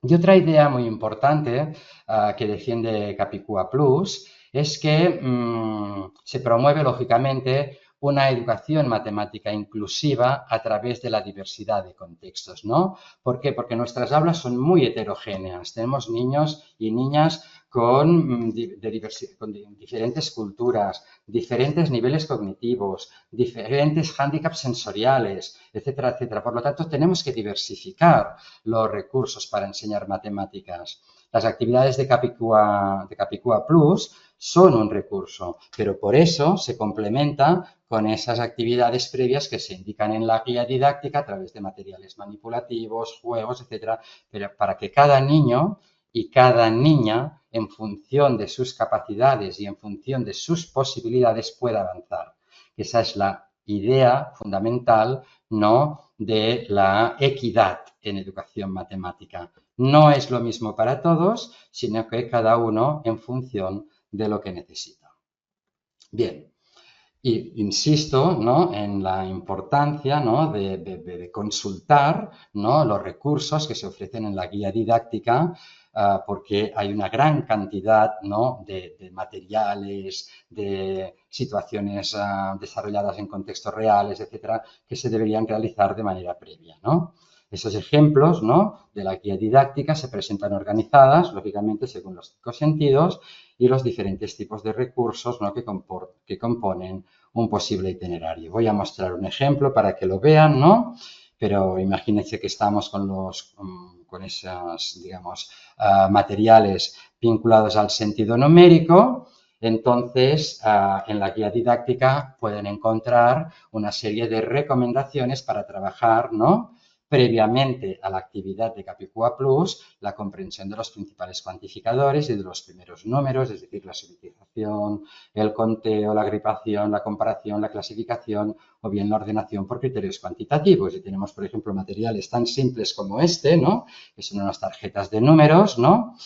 [SPEAKER 2] Y otra idea muy importante que defiende Capicúa Plus es que se promueve, lógicamente, una educación matemática inclusiva a través de la diversidad de contextos, ¿no? ¿Por qué? Porque nuestras aulas son muy heterogéneas. Tenemos niños y niñas con diferentes culturas, diferentes niveles cognitivos, diferentes hándicaps sensoriales, etcétera, etcétera. Por lo tanto, tenemos que diversificar los recursos para enseñar matemáticas. Las actividades de Capicúa Plus son un recurso, pero por eso se complementa con esas actividades previas que se indican en la guía didáctica a través de materiales manipulativos, juegos, etcétera, pero para que cada niño y cada niña, en función de sus capacidades y en función de sus posibilidades, pueda avanzar. Esa es la idea fundamental, ¿no?, de la equidad en educación matemática. No es lo mismo para todos, sino que cada uno en función de lo que necesita. Bien, y insisto, ¿no?, en la importancia, ¿no?, de consultar, ¿no?, los recursos que se ofrecen en la guía didáctica porque hay una gran cantidad, ¿no?, de materiales, de situaciones desarrolladas en contextos reales, etcétera, que se deberían realizar de manera previa, ¿no? Esos ejemplos, ¿no?, de la guía didáctica se presentan organizadas, lógicamente, según los 5 sentidos y los diferentes tipos de recursos, ¿no?, que componen un posible itinerario. Voy a mostrar un ejemplo para que lo vean, ¿no? Pero imagínense que estamos con esos, digamos, materiales vinculados al sentido numérico. Entonces, en la guía didáctica pueden encontrar una serie de recomendaciones para trabajar, ¿no?, previamente a la actividad de Capicúa Plus, la comprensión de los principales cuantificadores y de los primeros números, es decir, la subutización, el conteo, la agrupación, la comparación, la clasificación o bien la ordenación por criterios cuantitativos. Y tenemos, por ejemplo, materiales tan simples como este, ¿no?, que son unas tarjetas de números, ¿no?,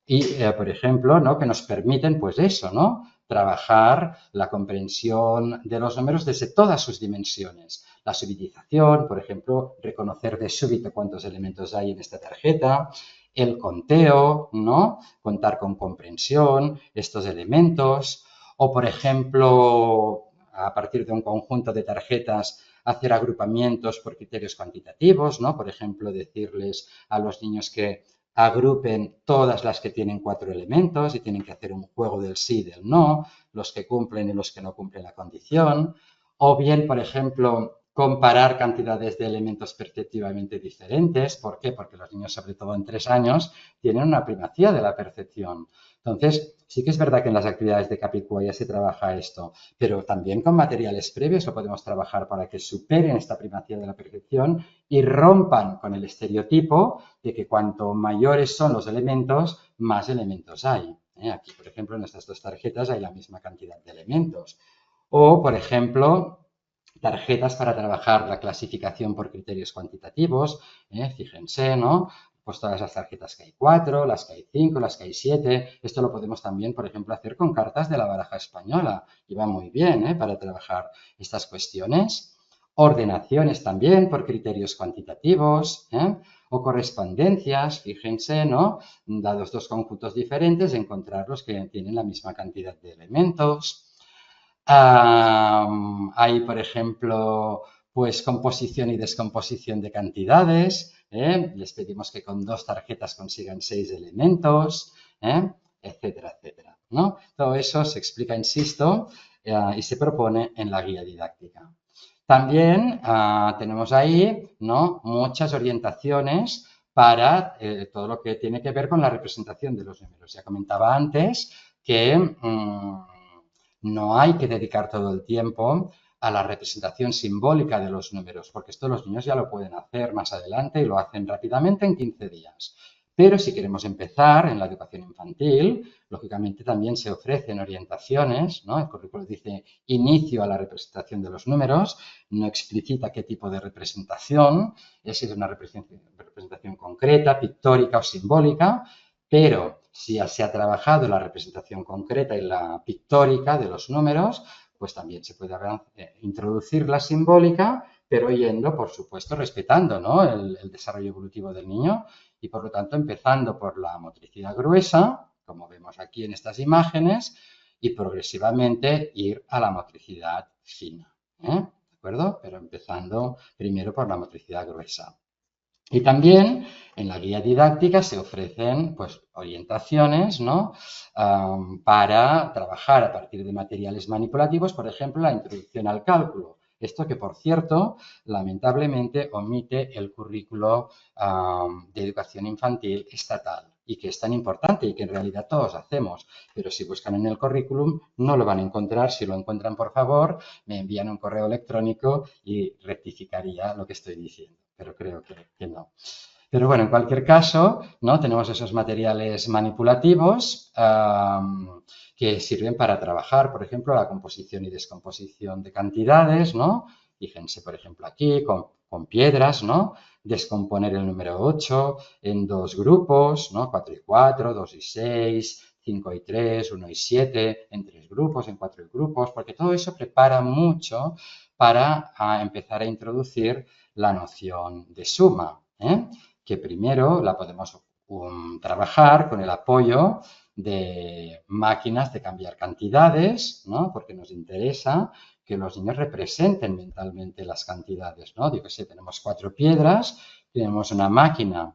[SPEAKER 2] y, por ejemplo, ¿no?, que nos permiten, pues eso, ¿no?, trabajar la comprensión de los números desde todas sus dimensiones. La subitización, por ejemplo, reconocer de súbito cuántos elementos hay en esta tarjeta, el conteo, ¿no?, contar con comprensión, estos elementos, o, por ejemplo, a partir de un conjunto de tarjetas, hacer agrupamientos por criterios cuantitativos, ¿no? Por ejemplo, decirles a los niños que agrupen todas las que tienen 4 elementos y tienen que hacer un juego del sí y del no, los que cumplen y los que no cumplen la condición. O bien, por ejemplo, comparar cantidades de elementos perceptivamente diferentes. ¿Por qué? Porque los niños, sobre todo en 3 años, tienen una primacía de la percepción. Entonces, sí que es verdad que en las actividades de Capicúa ya se trabaja esto, pero también con materiales previos lo podemos trabajar para que superen esta primacía de la percepción y rompan con el estereotipo de que cuanto mayores son los elementos, más elementos hay. Aquí, por ejemplo, en estas 2 tarjetas hay la misma cantidad de elementos. O, por ejemplo, tarjetas para trabajar la clasificación por criterios cuantitativos. Fíjense, ¿no?, pues todas las tarjetas que hay 4, las que hay 5, las que hay 7. Esto lo podemos también, por ejemplo, hacer con cartas de la baraja española. Y va muy bien, para trabajar estas cuestiones. Ordenaciones también por criterios cuantitativos, o correspondencias, fíjense, ¿no?, dados 2 conjuntos diferentes, encontrarlos que tienen la misma cantidad de elementos. Hay, por ejemplo, pues composición y descomposición de cantidades. Les pedimos que con 2 tarjetas consigan 6 elementos, etcétera, etcétera, ¿no? Todo eso se explica, insisto, y se propone en la guía didáctica. También tenemos ahí, ¿no?, muchas orientaciones para todo lo que tiene que ver con la representación de los números. Ya comentaba antes que no hay que dedicar todo el tiempo a la representación simbólica de los números, porque esto los niños ya lo pueden hacer más adelante y lo hacen rápidamente en 15 días. Pero si queremos empezar en la educación infantil, lógicamente también se ofrecen orientaciones, ¿no? El currículo dice inicio a la representación de los números, no explicita qué tipo de representación, es si es una representación concreta, pictórica o simbólica, pero si se ha trabajado la representación concreta y la pictórica de los números, pues también se puede introducir la simbólica, pero yendo, por supuesto, respetando, ¿no?, el desarrollo evolutivo del niño y, por lo tanto, empezando por la motricidad gruesa, como vemos aquí en estas imágenes, y progresivamente ir a la motricidad fina, ¿de acuerdo? Pero empezando primero por la motricidad gruesa. Y también en la guía didáctica se ofrecen, pues, orientaciones, ¿no?, para trabajar a partir de materiales manipulativos, por ejemplo, la introducción al cálculo. Esto que, por cierto, lamentablemente omite el currículo de educación infantil estatal y que es tan importante y que en realidad todos hacemos. Pero si buscan en el currículum no lo van a encontrar. Si lo encuentran, por favor, me envían un correo electrónico y rectificaría lo que estoy diciendo. Pero creo que no. Pero bueno, en cualquier caso, ¿no?, tenemos esos materiales manipulativos que sirven para trabajar, por ejemplo, la composición y descomposición de cantidades, ¿no? Fíjense, por ejemplo, aquí con piedras, ¿no?, descomponer el número 8 en 2 grupos, ¿no?, 4 y 4, 2 y 6, 5 y 3, 1 y 7, en 3 grupos, en 4 grupos, porque todo eso prepara mucho para empezar a introducir la noción de suma, que primero la podemos trabajar con el apoyo de máquinas de cambiar cantidades, ¿no? Porque nos interesa que los niños representen mentalmente las cantidades, ¿no? Digo que sé, tenemos 4 piedras, tenemos una máquina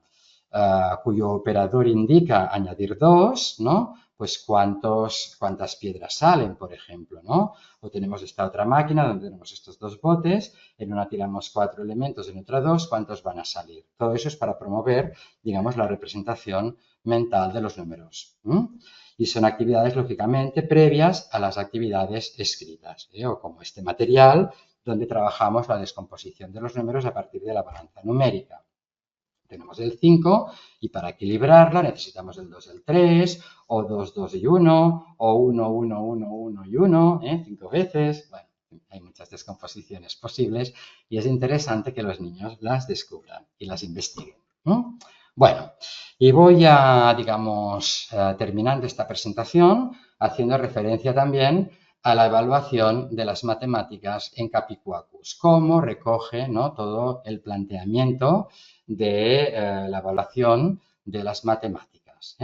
[SPEAKER 2] cuyo operador indica añadir 2, ¿no? Pues cuántas piedras salen, por ejemplo, ¿no? O tenemos esta otra máquina donde tenemos estos 2 botes, en una tiramos 4 elementos, en otra 2, ¿cuántos van a salir? Todo eso es para promover, digamos, la representación mental de los números. Y son actividades, lógicamente, previas a las actividades escritas, o como este material donde trabajamos la descomposición de los números a partir de la balanza numérica. Tenemos el 5 y para equilibrarla necesitamos el 2 y el 3, o 2, 2 y 1, o 1, 1, 1, 1 y 1, 5 veces. Bueno, hay muchas descomposiciones posibles y es interesante que los niños las descubran y las investiguen. Bueno, y voy a, digamos, terminando esta presentación haciendo referencia también a la evaluación de las matemáticas en Capicuacus, cómo recoge, ¿no?, todo el planteamiento de la evaluación de las matemáticas.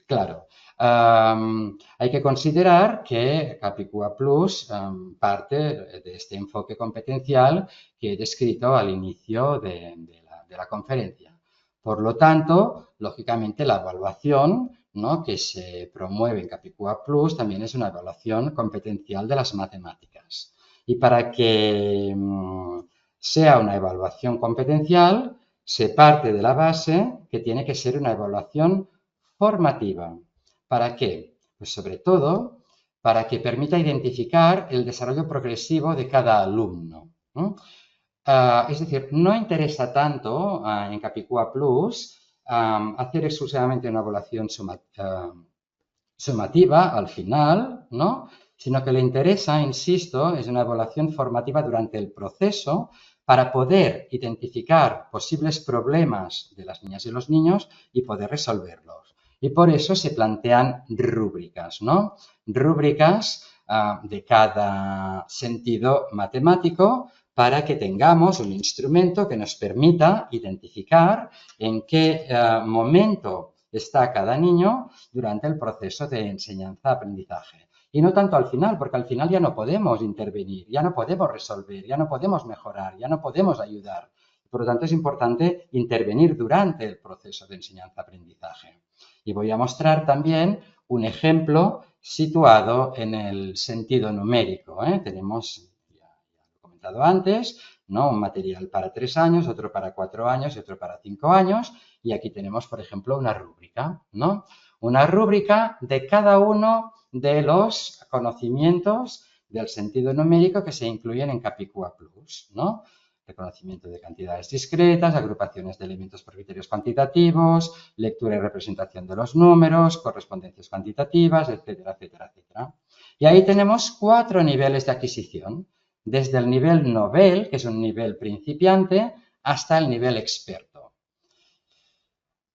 [SPEAKER 2] Claro, hay que considerar que Capicua Plus parte de este enfoque competencial que he descrito al inicio de la conferencia. Por lo tanto, lógicamente, la evaluación, ¿no?, que se promueve en Capicua Plus también es una evaluación competencial de las matemáticas. Y para que sea una evaluación competencial, se parte de la base que tiene que ser una evaluación formativa. ¿Para qué? Pues sobre todo para que permita identificar el desarrollo progresivo de cada alumno, ¿no? Es decir, no interesa tanto en Capicua Plus hacer exclusivamente una evaluación sumativa al final, ¿no?, sino que le interesa, insisto, es una evaluación formativa durante el proceso para poder identificar posibles problemas de las niñas y los niños y poder resolverlos. Y por eso se plantean rúbricas, ¿no? Rúbricas de cada sentido matemático para que tengamos un instrumento que nos permita identificar en qué momento está cada niño durante el proceso de enseñanza-aprendizaje. Y no tanto al final, porque al final ya no podemos intervenir, ya no podemos resolver, ya no podemos mejorar, ya no podemos ayudar. Por lo tanto, es importante intervenir durante el proceso de enseñanza-aprendizaje. Y voy a mostrar también un ejemplo situado en el sentido numérico. Tenemos, ya lo he comentado antes, ¿no?, un material para 3 años, otro para 4 años y otro para 5 años. Y aquí tenemos, por ejemplo, una rúbrica, ¿no? Una rúbrica de cada uno de los conocimientos del sentido numérico que se incluyen en Capicua Plus, ¿no? Reconocimiento de cantidades discretas, agrupaciones de elementos por criterios cuantitativos, lectura y representación de los números, correspondencias cuantitativas, etcétera, etcétera, etcétera. Y ahí tenemos 4 niveles de adquisición, desde el nivel novel, que es un nivel principiante, hasta el nivel experto.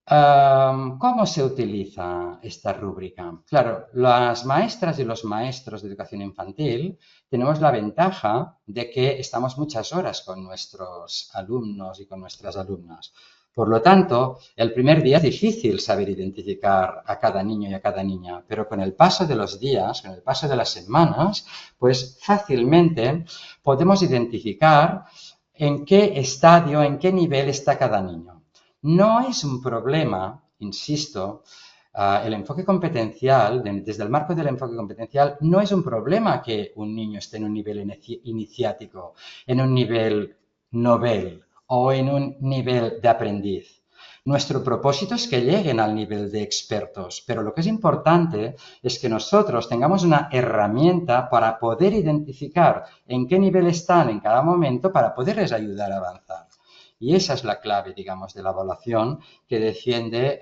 [SPEAKER 2] ¿Cómo se utiliza esta rúbrica? Claro, las maestras y los maestros de educación infantil tenemos la ventaja de que estamos muchas horas con nuestros alumnos y con nuestras alumnas. Por lo tanto, el primer día es difícil saber identificar a cada niño y a cada niña, pero con el paso de los días, con el paso de las semanas, pues fácilmente podemos identificar en qué estadio, en qué nivel está cada niño. No es un problema, insisto, el enfoque competencial, desde el marco del enfoque competencial, no es un problema que un niño esté en un nivel iniciático, en un nivel novel o en un nivel de aprendiz. Nuestro propósito es que lleguen al nivel de expertos, pero lo que es importante es que nosotros tengamos una herramienta para poder identificar en qué nivel están en cada momento para poderles ayudar a avanzar. Y esa es la clave, digamos, de la evaluación que defiende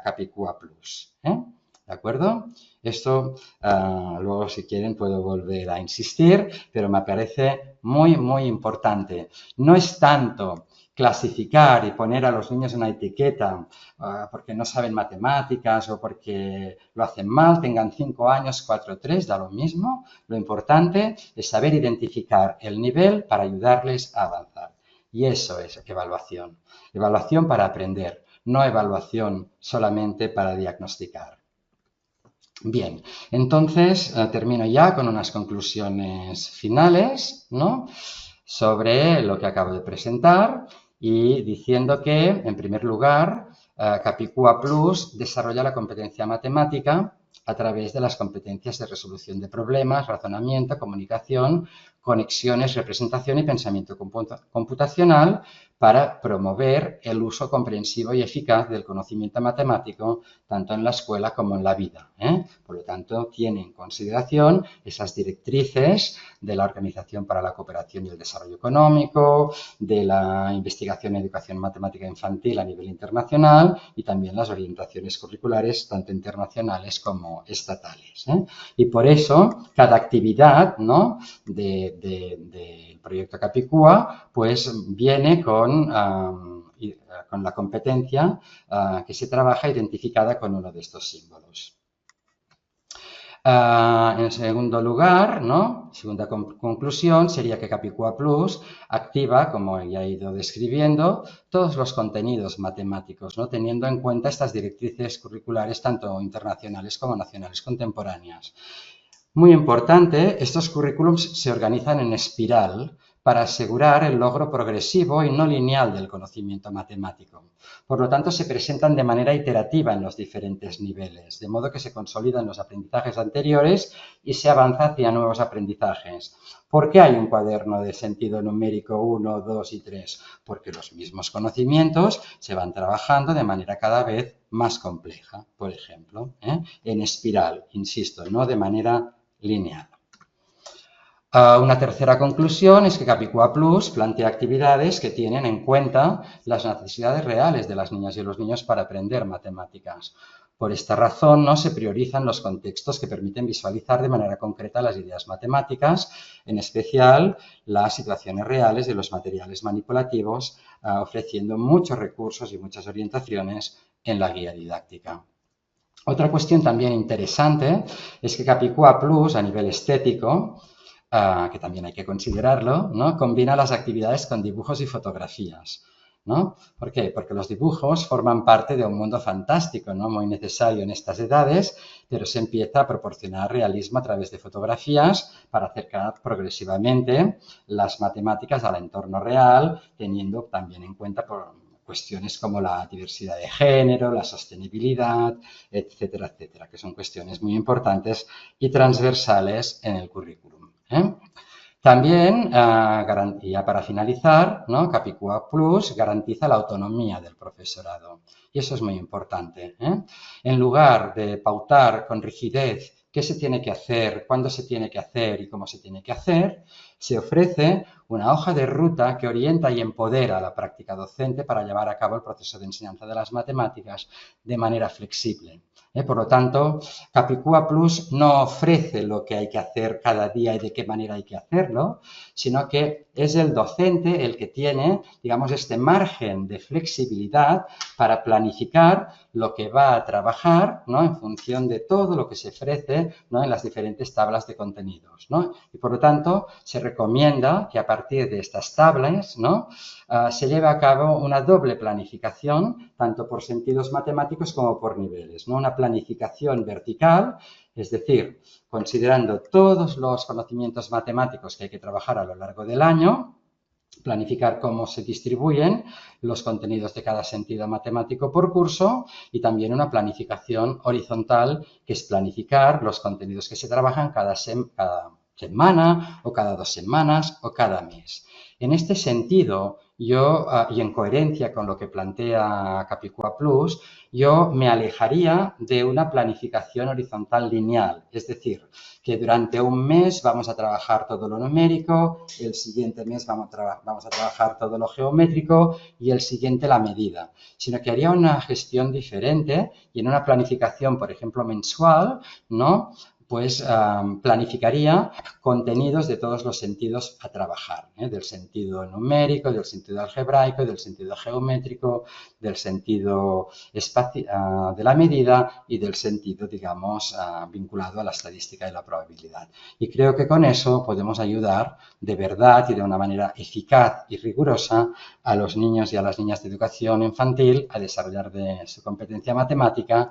[SPEAKER 2] Capicua Plus. ¿De acuerdo? Esto, luego, si quieren, puedo volver a insistir, pero me parece muy, muy importante. No es tanto clasificar y poner a los niños una etiqueta porque no saben matemáticas o porque lo hacen mal, tengan 5 años, 4, 3, da lo mismo. Lo importante es saber identificar el nivel para ayudarles a avanzar. Y eso es evaluación. Evaluación para aprender. no evaluación solamente para diagnosticar. Bien, entonces termino ya con unas conclusiones finales, ¿no?, sobre lo que acabo de presentar y diciendo que, en primer lugar, Capicúa Plus desarrolla la competencia matemática a través de las competencias de resolución de problemas, razonamiento, comunicación, conexiones, representación y pensamiento computacional para promover el uso comprensivo y eficaz del conocimiento matemático tanto en la escuela como en la vida, ¿eh? Por lo tanto, tiene en consideración esas directrices de la Organización para la Cooperación y el Desarrollo Económico, de la investigación en educación matemática infantil a nivel internacional y también las orientaciones curriculares tanto internacionales como estatales, ¿eh? Y por eso, cada actividad, ¿no?, del proyecto Capicúa, pues viene con la competencia que se trabaja identificada con uno de estos símbolos. En segundo lugar, ¿no?, segunda conclusión sería que Capicúa Plus activa, como ya he ido describiendo, todos los contenidos matemáticos, ¿no?, teniendo en cuenta estas directrices curriculares tanto internacionales como nacionales contemporáneas. Muy importante, estos currículums se organizan en espiral para asegurar el logro progresivo y no lineal del conocimiento matemático. Por lo tanto, se presentan de manera iterativa en los diferentes niveles, de modo que se consolidan los aprendizajes anteriores y se avanza hacia nuevos aprendizajes. ¿Por qué hay un cuaderno de sentido numérico 1, 2 y 3? Porque los mismos conocimientos se van trabajando de manera cada vez más compleja, por ejemplo, en espiral, insisto, no de manera lineal. Una tercera conclusión es que Capicúa Plus plantea actividades que tienen en cuenta las necesidades reales de las niñas y los niños para aprender matemáticas. Por esta razón, no se priorizan los contextos que permiten visualizar de manera concreta las ideas matemáticas, en especial las situaciones reales de los materiales manipulativos, ofreciendo muchos recursos y muchas orientaciones en la guía didáctica. Otra cuestión también interesante es que Capicúa Plus, a nivel estético, que también hay que considerarlo, ¿no?, combina las actividades con dibujos y fotografías, ¿no? ¿Por qué? Porque los dibujos forman parte de un mundo fantástico, ¿no?, muy necesario en estas edades, pero se empieza a proporcionar realismo a través de fotografías para acercar progresivamente las matemáticas al entorno real, teniendo también en cuenta cuestiones como la diversidad de género, la sostenibilidad, etcétera, etcétera, que son cuestiones muy importantes y transversales en el currículum. También, ya para finalizar, ¿no?, Capicúa Plus garantiza la autonomía del profesorado y eso es muy importante, ¿eh? En lugar de pautar con rigidez qué se tiene que hacer, cuándo se tiene que hacer y cómo se tiene que hacer, se ofrece una hoja de ruta que orienta y empodera a la práctica docente para llevar a cabo el proceso de enseñanza de las matemáticas de manera flexible. Por lo tanto, Capicúa Plus no ofrece lo que hay que hacer cada día y de qué manera hay que hacerlo, sino que es el docente el que tiene, digamos, este margen de flexibilidad para planificar lo que va a trabajar, ¿no?, en función de todo lo que se ofrece, ¿no?, en las diferentes tablas de contenidos, ¿no? Y por lo tanto, se recomienda que a partir de estas tablas, ¿no?, se lleve a cabo una doble planificación, tanto por sentidos matemáticos como por niveles, ¿no? Una planificación vertical, es decir, considerando todos los conocimientos matemáticos que hay que trabajar a lo largo del año, planificar cómo se distribuyen los contenidos de cada sentido matemático por curso y también una planificación horizontal, que es planificar los contenidos que se trabajan cada semana o cada 2 semanas o cada mes. En este sentido, yo, y en coherencia con lo que plantea Capicúa Plus, yo me alejaría de una planificación horizontal lineal, es decir, que durante un mes vamos a trabajar todo lo numérico, el siguiente mes vamos a trabajar todo lo geométrico y el siguiente la medida, sino que haría una gestión diferente y en una planificación, por ejemplo, mensual, ¿no?, pues planificaría contenidos de todos los sentidos a trabajar, del sentido numérico, del sentido algebraico, del sentido geométrico, del sentido de la medida y del sentido, digamos, vinculado a la estadística y la probabilidad. Y creo que con eso podemos ayudar de verdad y de una manera eficaz y rigurosa a los niños y a las niñas de educación infantil a desarrollar su competencia matemática,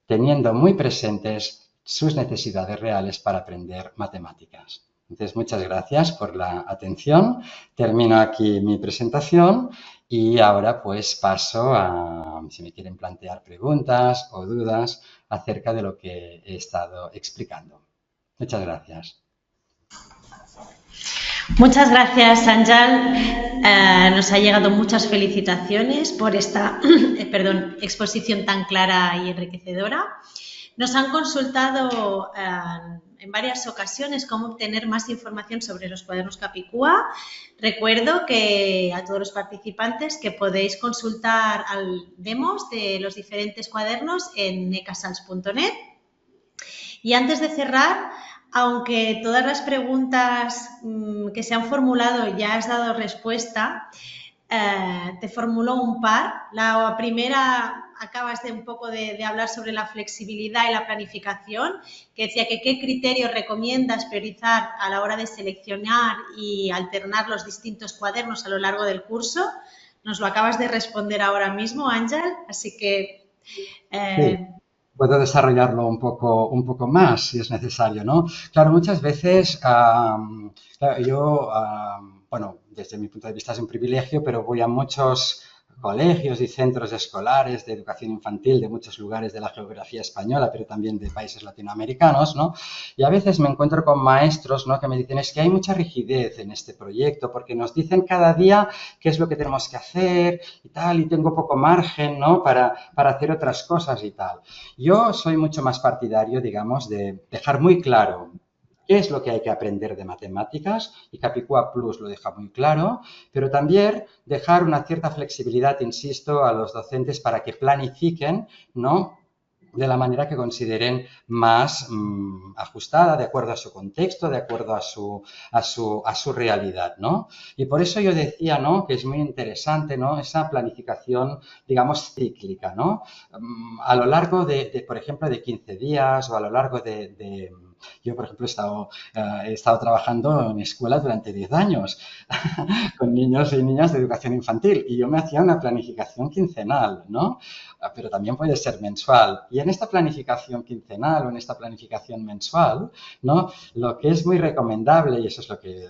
[SPEAKER 2] teniendo muy presentes sus necesidades reales para aprender matemáticas. Entonces, muchas gracias por la atención. Termino aquí mi presentación y ahora pues paso a, si me quieren plantear preguntas o dudas acerca de lo que he estado explicando. Muchas gracias.
[SPEAKER 1] Muchas gracias, Àngel. Nos ha llegado muchas felicitaciones por esta exposición tan clara y enriquecedora. Nos han consultado en varias ocasiones cómo obtener más información sobre los cuadernos Capicúa. Recuerdo que a todos los participantes que podéis consultar demos de los diferentes cuadernos en ecasals.net. Y antes de cerrar, aunque todas las preguntas que se han formulado ya has dado respuesta, te formulo un par. La primera, acabas de un poco de hablar sobre la flexibilidad y la planificación, que decía que qué criterios recomiendas priorizar a la hora de seleccionar y alternar los distintos cuadernos a lo largo del curso. Nos lo acabas de responder ahora mismo, Àngel, así que...
[SPEAKER 2] Sí. Puedo desarrollarlo un poco más si es necesario, ¿no? Claro, muchas veces yo, bueno, desde mi punto de vista es un privilegio, pero voy a muchos colegios y centros escolares de educación infantil de muchos lugares de la geografía española, pero también de países latinoamericanos, ¿no? Y a veces me encuentro con maestros, ¿no?, que me dicen, es que hay mucha rigidez en este proyecto porque nos dicen cada día qué es lo que tenemos que hacer y tal, y tengo poco margen, ¿no?, para hacer otras cosas y tal. Yo soy mucho más partidario, digamos, de dejar muy claro qué es lo que hay que aprender de matemáticas, y Capicúa Plus lo deja muy claro, pero también dejar una cierta flexibilidad, insisto, a los docentes para que planifiquen, ¿no?, de la manera que consideren más ajustada, de acuerdo a su contexto, de acuerdo a su realidad, ¿no? Y por eso yo decía, ¿no?, que es muy interesante, ¿no?, esa planificación, digamos, cíclica, ¿no? A lo largo por ejemplo, de 15 días o a lo largo yo, por ejemplo, he estado trabajando en escuela durante 10 años con niños y niñas de educación infantil y yo me hacía una planificación quincenal, ¿no? Pero también puede ser mensual. Y en esta planificación quincenal o en esta planificación mensual, ¿no?, lo que es muy recomendable, y eso es lo que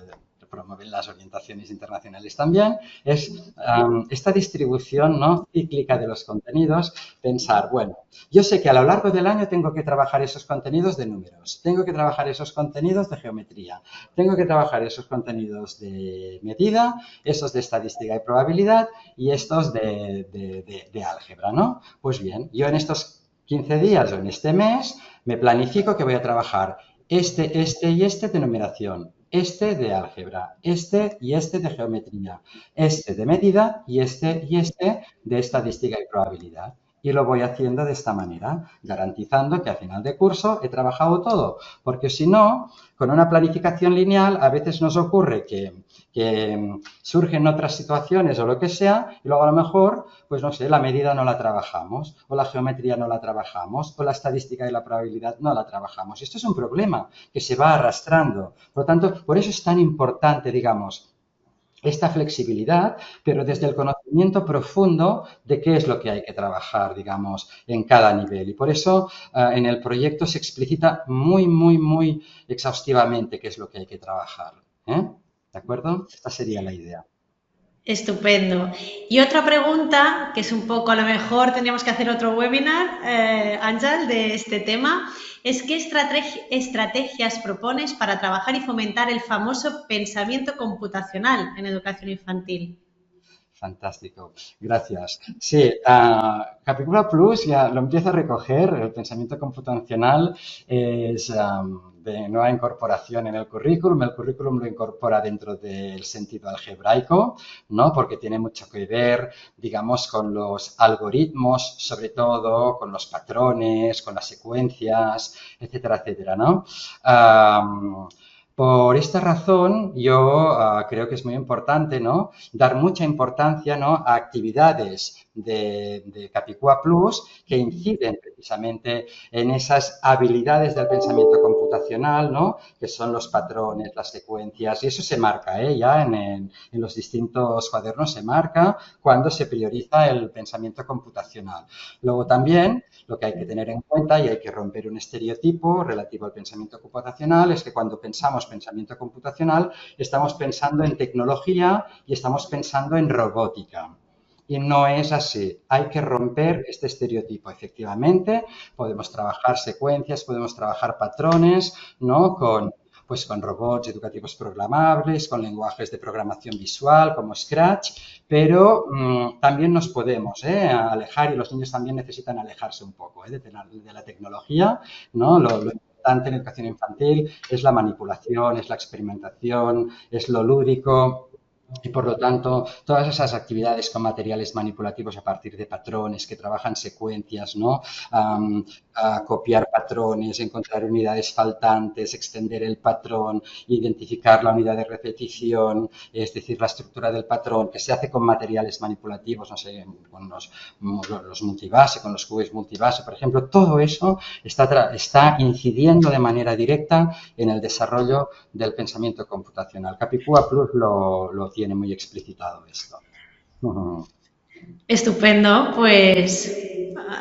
[SPEAKER 2] promueven las orientaciones internacionales también, es esta distribución, ¿no?, cíclica de los contenidos, pensar, bueno, yo sé que a lo largo del año tengo que trabajar esos contenidos de números, tengo que trabajar esos contenidos de geometría, tengo que trabajar esos contenidos de medida, esos de estadística y probabilidad y estos de álgebra, ¿no? Pues bien, yo en estos 15 días o en este mes me planifico que voy a trabajar este y este de numeración, este de álgebra, este y este de geometría, este de medida y este de estadística y probabilidad. Y lo voy haciendo de esta manera, garantizando que a final de curso he trabajado todo, porque si no, con una planificación lineal a veces nos ocurre que surgen otras situaciones o lo que sea, y luego a lo mejor, pues no sé, la medida no la trabajamos, o la geometría no la trabajamos, o la estadística y la probabilidad no la trabajamos. Y esto es un problema que se va arrastrando. Por lo tanto, por eso es tan importante, digamos, esta flexibilidad, pero desde el conocimiento profundo de qué es lo que hay que trabajar, digamos, en cada nivel. Y por eso en el proyecto se explicita muy, muy, muy exhaustivamente qué es lo que hay que trabajar. ¿De acuerdo? Esta sería la idea.
[SPEAKER 1] Estupendo. Y otra pregunta, que es un poco, a lo mejor tendríamos que hacer otro webinar, Àngel, de este tema, es ¿qué estrategias propones para trabajar y fomentar el famoso pensamiento computacional en educación infantil?
[SPEAKER 2] Fantástico, gracias. Sí, Capicua Plus ya lo empiezo a recoger, el pensamiento computacional es de nueva incorporación en el currículum lo incorpora dentro del sentido algebraico, ¿no? Porque tiene mucho que ver, digamos, con los algoritmos, sobre todo, con los patrones, con las secuencias, etcétera, etcétera, ¿no? Por esta razón, yo creo que es muy importante, ¿no?, dar mucha importancia, ¿no?, a actividades de Capicua Plus que inciden precisamente en esas habilidades del pensamiento computacional, ¿no?, que son los patrones, las secuencias, y eso se marca, ya en los distintos cuadernos se marca cuando se prioriza el pensamiento computacional. Luego también lo que hay que tener en cuenta y hay que romper un estereotipo relativo al pensamiento computacional es que cuando pensamos pensamiento computacional estamos pensando en tecnología y estamos pensando en robótica. Y no es así. Hay que romper este estereotipo. Efectivamente, podemos trabajar secuencias, podemos trabajar patrones, ¿no?, pues con robots educativos programables, con lenguajes de programación visual como Scratch, pero también nos podemos alejar y los niños también necesitan alejarse un poco de la tecnología, ¿no? Lo importante en educación infantil es la manipulación, es la experimentación, es lo lúdico. Y por lo tanto, todas esas actividades con materiales manipulativos a partir de patrones que trabajan secuencias, ¿no? A copiar patrones, encontrar unidades faltantes, extender el patrón, identificar la unidad de repetición, es decir, la estructura del patrón, que se hace con materiales manipulativos, no sé, con los multibase, con los cubos multibase, por ejemplo, todo eso está incidiendo de manera directa en el desarrollo del pensamiento computacional. Capicua Plus lo tiene muy explicitado esto.
[SPEAKER 1] Estupendo, pues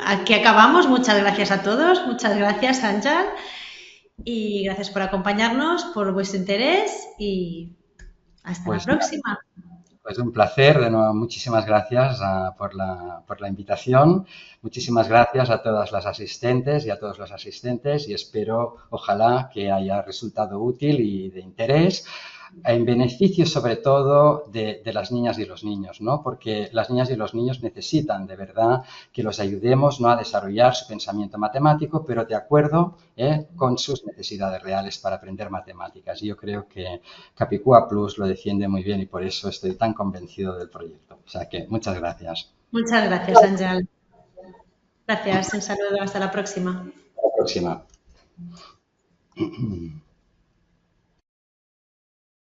[SPEAKER 1] aquí acabamos. Muchas gracias a todos, muchas gracias, Ángel, y gracias por acompañarnos, por vuestro interés y hasta la próxima.
[SPEAKER 2] Pues un placer, de nuevo, muchísimas gracias por la invitación, muchísimas gracias a todas las asistentes y a todos los asistentes y espero, ojalá, que haya resultado útil y de interés, en beneficio sobre todo de las niñas y los niños, ¿no? Porque las niñas y los niños necesitan de verdad que los ayudemos, ¿no?, a desarrollar su pensamiento matemático, pero de acuerdo con sus necesidades reales para aprender matemáticas. Y yo creo que Capicua Plus lo defiende muy bien y por eso estoy tan convencido del proyecto. O sea que muchas gracias.
[SPEAKER 1] Muchas gracias, Ángel. Gracias, un saludo, hasta la próxima.
[SPEAKER 2] Hasta la próxima.